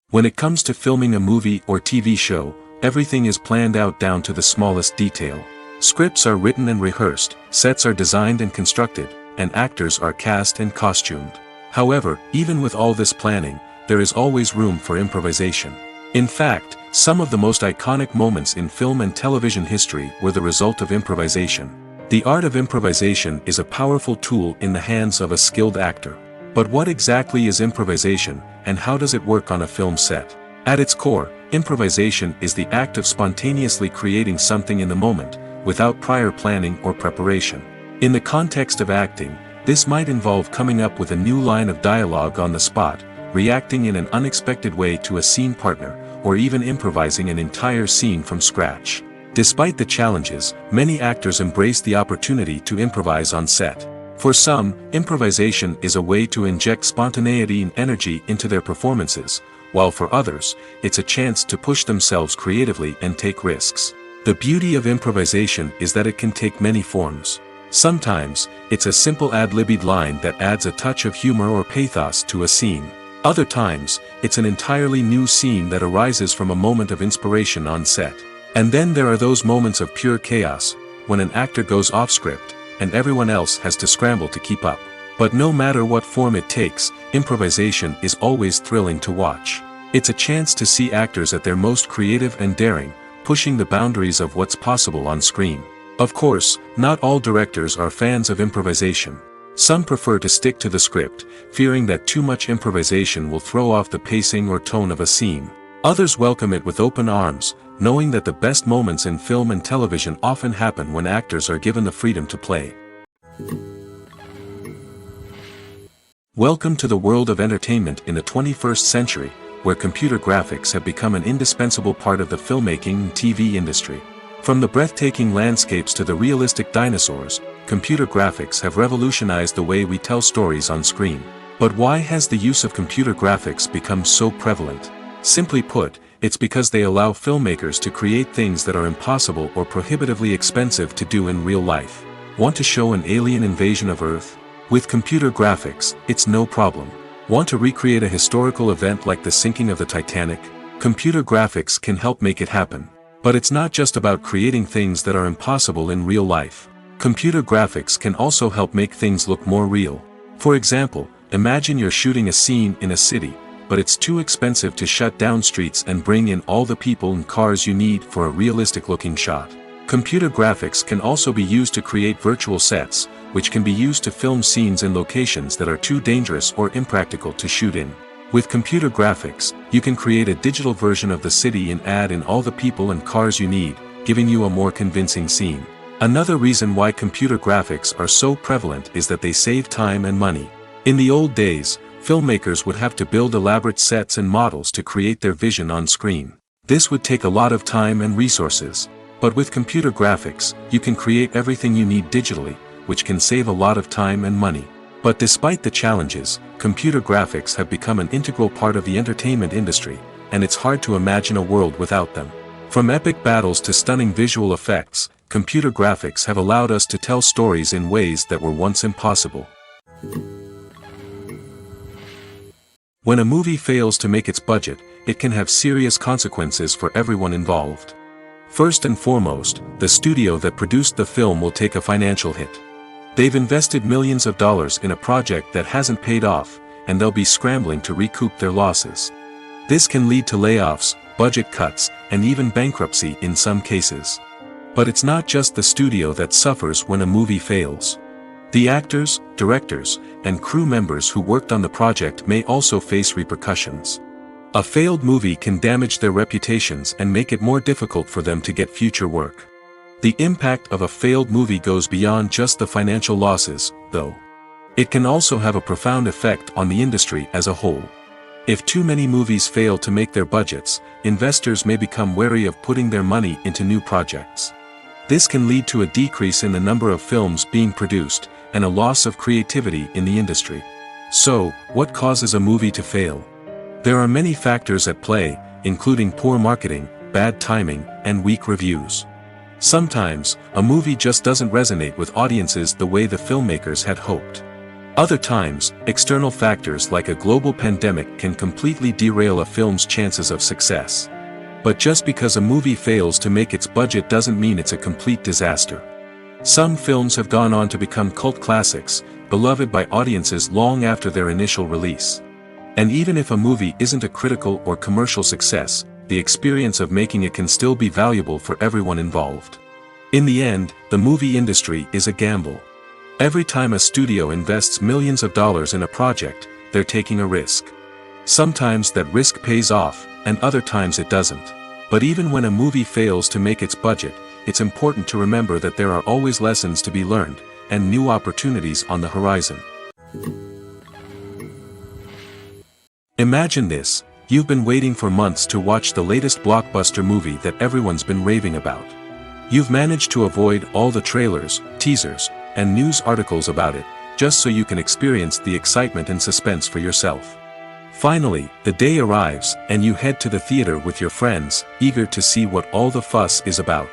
When it comes to filming a movie or TV show, everything is planned out down to the smallest detail. Scripts are written and rehearsed, sets are designed and constructed, and actors are cast and costumed. However, even with all this planning, there is always room for improvisation. In fact, some of the most iconic moments in film and television history were the result of improvisation. The art of improvisation is a powerful tool in the hands of a skilled actor. But what exactly is improvisation, and how does it work on a film set? At its core, improvisation is the act of spontaneously creating something in the moment, without prior planning or preparation. In the context of acting, this might involve coming up with a new line of dialogue on the spot, reacting in an unexpected way to a scene partner, or even improvising an entire scene from scratch. Despite the challenges, many actors embrace the opportunity to improvise on set. For some, improvisation is a way to inject spontaneity and energy into their performances, while for others, it's a chance to push themselves creatively and take risks. The beauty of improvisation is that it can take many forms. Sometimes, it's a simple ad-libbed line that adds a touch of humor or pathos to a scene. Other times, it's an entirely new scene that arises from a moment of inspiration on set. And then there are those moments of pure chaos, when an actor goes off script, and everyone else has to scramble to keep up. But no matter what form it takes, improvisation is always thrilling to watch. It's a chance to see actors at their most creative and daring, pushing the boundaries of what's possible on screen. Of course, not all directors are fans of improvisation. Some prefer to stick to the script, fearing that too much improvisation will throw off the pacing or tone of a scene. Others welcome it with open arms, knowing that the best moments in film and television often happen when actors are given the freedom to play. Welcome to the world of entertainment in the 21st century, where computer graphics have become an indispensable part of the filmmaking and TV industry. From the breathtaking landscapes to the realistic dinosaurs, computer graphics have revolutionized the way we tell stories on screen. But why has the use of computer graphics become so prevalent? Simply put, it's because they allow filmmakers to create things that are impossible or prohibitively expensive to do in real life. Want to show an alien invasion of Earth? With computer graphics, it's no problem. Want to recreate a historical event like the sinking of the Titanic? Computer graphics can help make it happen. But it's not just about creating things that are impossible in real life. Computer graphics can also help make things look more real. For example, imagine you're shooting a scene in a city, but it's too expensive to shut down streets and bring in all the people and cars you need for a realistic-looking shot. Computer graphics can also be used to create virtual sets, which can be used to film scenes in locations that are too dangerous or impractical to shoot in. With computer graphics, you can create a digital version of the city and add in all the people and cars you need, giving you a more convincing scene. Another reason why computer graphics are so prevalent is that they save time and money. In the old days, filmmakers would have to build elaborate sets and models to create their vision on screen. This would take a lot of time and resources. But with computer graphics, you can create everything you need digitally, which can save a lot of time and money. But despite the challenges, computer graphics have become an integral part of the entertainment industry, and it's hard to imagine a world without them. From epic battles to stunning visual effects, computer graphics have allowed us to tell stories in ways that were once impossible. When a movie fails to make its budget, it can have serious consequences for everyone involved. First and foremost, the studio that produced the film will take a financial hit. They've invested millions of dollars in a project that hasn't paid off, and they'll be scrambling to recoup their losses. This can lead to layoffs, budget cuts, and even bankruptcy in some cases. But it's not just the studio that suffers when a movie fails. The actors, directors, and crew members who worked on the project may also face repercussions. A failed movie can damage their reputations and make it more difficult for them to get future work. The impact of a failed movie goes beyond just the financial losses, though. It can also have a profound effect on the industry as a whole. If too many movies fail to make their budgets, investors may become wary of putting their money into new projects. This can lead to a decrease in the number of films being produced, and a loss of creativity in the industry. So, what causes a movie to fail? There are many factors at play, including poor marketing, bad timing, and weak reviews. Sometimes, a movie just doesn't resonate with audiences the way the filmmakers had hoped. Other times, external factors like a global pandemic can completely derail a film's chances of success. But just because a movie fails to make its budget doesn't mean it's a complete disaster. Some films have gone on to become cult classics, beloved by audiences long after their initial release. And even if a movie isn't a critical or commercial success, the experience of making it can still be valuable for everyone involved. In the end, the movie industry is a gamble. Every time a studio invests millions of dollars in a project, they're taking a risk. Sometimes that risk pays off, and other times it doesn't. But even when a movie fails to make its budget, it's important to remember that there are always lessons to be learned, and new opportunities on the horizon. Imagine this. You've been waiting for months to watch the latest blockbuster movie that everyone's been raving about. You've managed to avoid all the trailers, teasers, and news articles about it, just so you can experience the excitement and suspense for yourself. Finally, the day arrives, and you head to the theater with your friends, eager to see what all the fuss is about.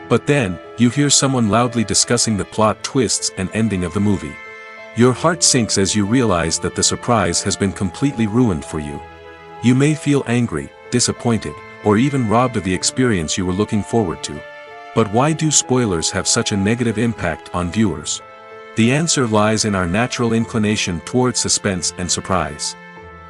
But then, you hear someone loudly discussing the plot twists and ending of the movie. Your heart sinks as you realize that the surprise has been completely ruined for you. You may feel angry, disappointed, or even robbed of the experience you were looking forward to. But why do spoilers have such a negative impact on viewers? The answer lies in our natural inclination towards suspense and surprise.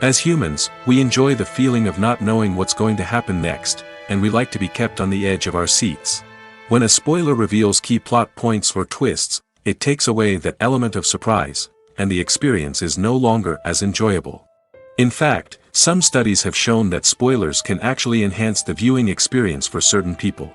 As humans, we enjoy the feeling of not knowing what's going to happen next, and we like to be kept on the edge of our seats. When a spoiler reveals key plot points or twists, it takes away that element of surprise, and the experience is no longer as enjoyable. In fact, some studies have shown that spoilers can actually enhance the viewing experience for certain people.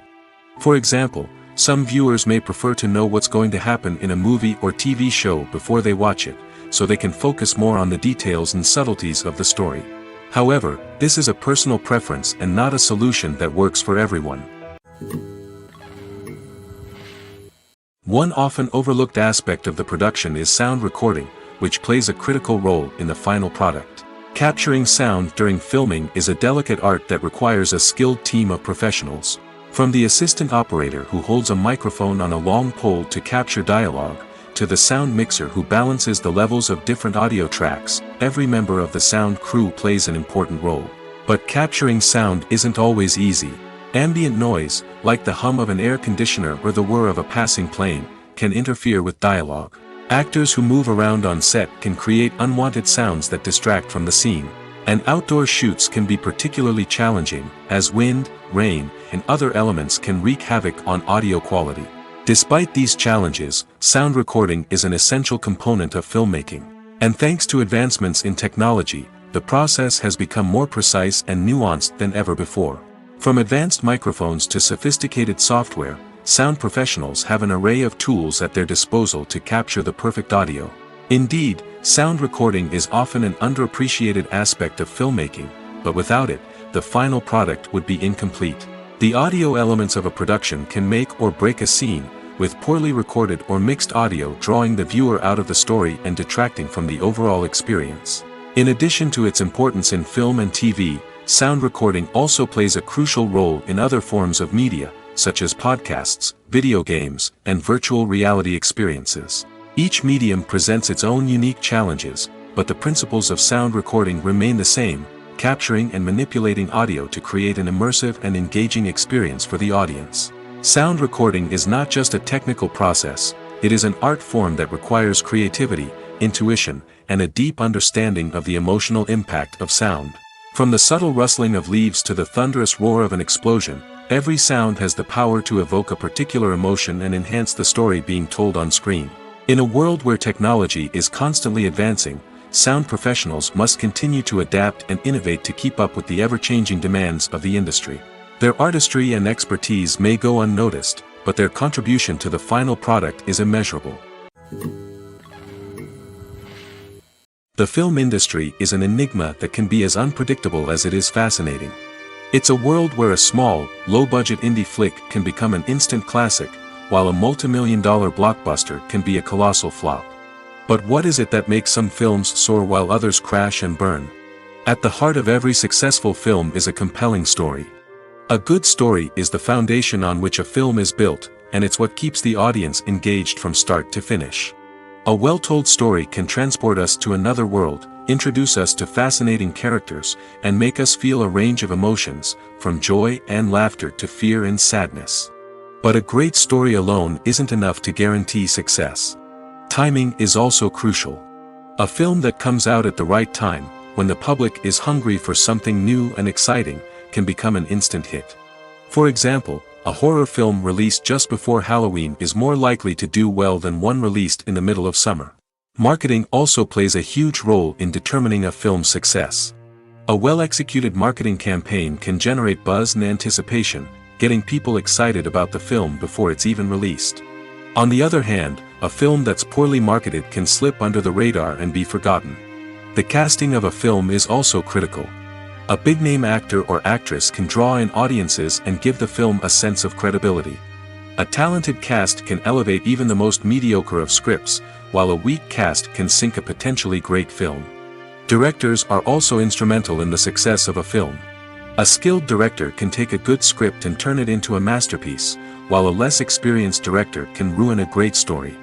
For example, some viewers may prefer to know what's going to happen in a movie or TV show before they watch it, so they can focus more on the details and subtleties of the story. However, this is a personal preference and not a solution that works for everyone. One often overlooked aspect of the production is sound recording, which plays a critical role in the final product. Capturing sound during filming is a delicate art that requires a skilled team of professionals. From the assistant operator who holds a microphone on a long pole to capture dialogue, to the sound mixer who balances the levels of different audio tracks, every member of the sound crew plays an important role. But capturing sound isn't always easy. Ambient noise, like the hum of an air conditioner or the whir of a passing plane, can interfere with dialogue. Actors who move around on set can create unwanted sounds that distract from the scene. And outdoor shoots can be particularly challenging, as wind, rain, and other elements can wreak havoc on audio quality. Despite these challenges, sound recording is an essential component of filmmaking. And thanks to advancements in technology, the process has become more precise and nuanced than ever before. From advanced microphones to sophisticated software, sound professionals have an array of tools at their disposal to capture the perfect audio. Indeed, sound recording is often an underappreciated aspect of filmmaking, but without it, the final product would be incomplete. The audio elements of a production can make or break a scene, with poorly recorded or mixed audio drawing the viewer out of the story and detracting from the overall experience. In addition to its importance in film and TV, sound recording also plays a crucial role in other forms of media, such as podcasts, video games, and virtual reality experiences. Each medium presents its own unique challenges, but the principles of sound recording remain the same, capturing and manipulating audio to create an immersive and engaging experience for the audience. Sound recording is not just a technical process, it is an art form that requires creativity, intuition, and a deep understanding of the emotional impact of sound. From the subtle rustling of leaves to the thunderous roar of an explosion, every sound has the power to evoke a particular emotion and enhance the story being told on screen. In a world where technology is constantly advancing, sound professionals must continue to adapt and innovate to keep up with the ever-changing demands of the industry. Their artistry and expertise may go unnoticed, but their contribution to the final product is immeasurable. The film industry is an enigma that can be as unpredictable as it is fascinating. It's a world where a small, low-budget indie flick can become an instant classic, while a multi-million-dollar blockbuster can be a colossal flop. But what is it that makes some films soar while others crash and burn? At the heart of every successful film is a compelling story. A good story is the foundation on which a film is built, and it's what keeps the audience engaged from start to finish. A well-told story can transport us to another world, introduce us to fascinating characters, and make us feel a range of emotions, from joy and laughter to fear and sadness. But a great story alone isn't enough to guarantee success. Timing is also crucial. A film that comes out at the right time, when the public is hungry for something new and exciting, can become an instant hit. For example, a horror film released just before Halloween is more likely to do well than one released in the middle of summer. Marketing also plays a huge role in determining a film's success. A well-executed marketing campaign can generate buzz and anticipation, getting people excited about the film before it's even released. On the other hand, a film that's poorly marketed can slip under the radar and be forgotten. The casting of a film is also critical. A big-name actor or actress can draw in audiences and give the film a sense of credibility. A talented cast can elevate even the most mediocre of scripts, while a weak cast can sink a potentially great film. Directors are also instrumental in the success of a film. A skilled director can take a good script and turn it into a masterpiece, while a less experienced director can ruin a great story.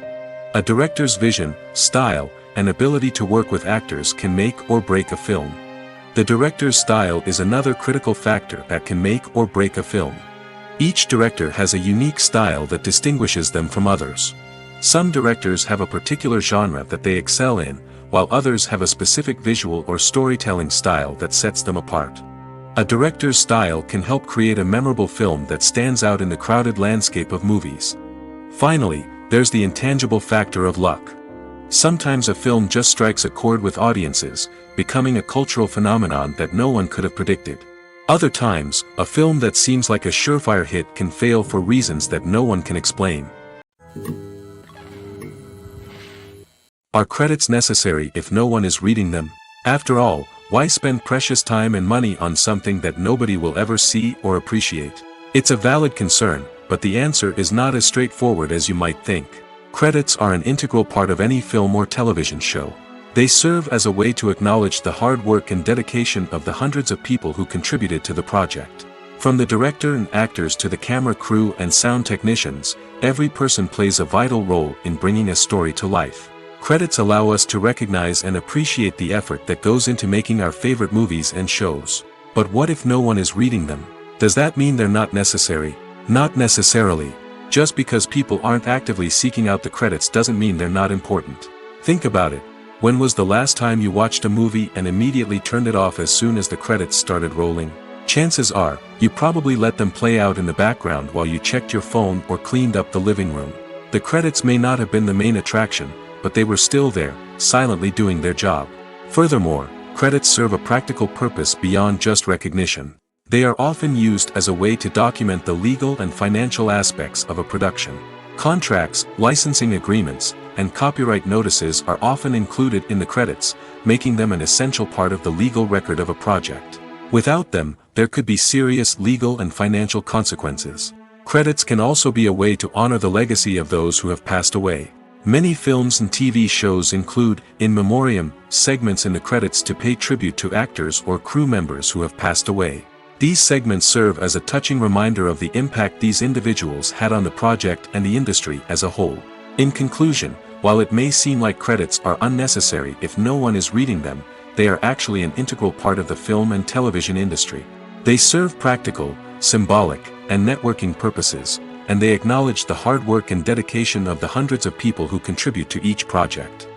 A director's vision, style, and ability to work with actors can make or break a film. The director's style is another critical factor that can make or break a film. Each director has a unique style that distinguishes them from others. Some directors have a particular genre that they excel in, while others have a specific visual or storytelling style that sets them apart. A director's style can help create a memorable film that stands out in the crowded landscape of movies. Finally, there's the intangible factor of luck. Sometimes a film just strikes a chord with audiences, becoming a cultural phenomenon that no one could have predicted. Other times, a film that seems like a surefire hit can fail for reasons that no one can explain. Are credits necessary if no one is reading them? After all, why spend precious time and money on something that nobody will ever see or appreciate? It's a valid concern, but the answer is not as straightforward as you might think. Credits are an integral part of any film or television show. They serve as a way to acknowledge the hard work and dedication of the hundreds of people who contributed to the project. From the director and actors to the camera crew and sound technicians, every person plays a vital role in bringing a story to life. Credits allow us to recognize and appreciate the effort that goes into making our favorite movies and shows. But what if no one is reading them? Does that mean they're not necessary? Not necessarily. Just because people aren't actively seeking out the credits doesn't mean they're not important. Think about it. When was the last time you watched a movie and immediately turned it off as soon as the credits started rolling? Chances are, you probably let them play out in the background while you checked your phone or cleaned up the living room. The credits may not have been the main attraction, but they were still there, silently doing their job. Furthermore, credits serve a practical purpose beyond just recognition. They are often used as a way to document the legal and financial aspects of a production. Contracts, licensing agreements, and copyright notices are often included in the credits, making them an essential part of the legal record of a project. Without them, there could be serious legal and financial consequences. Credits can also be a way to honor the legacy of those who have passed away. Many films and TV shows include, in memoriam, segments in the credits to pay tribute to actors or crew members who have passed away. These segments serve as a touching reminder of the impact these individuals had on the project and the industry as a whole. In conclusion, while it may seem like credits are unnecessary if no one is reading them, they are actually an integral part of the film and television industry. They serve practical, symbolic, and networking purposes, and they acknowledge the hard work and dedication of the hundreds of people who contribute to each project.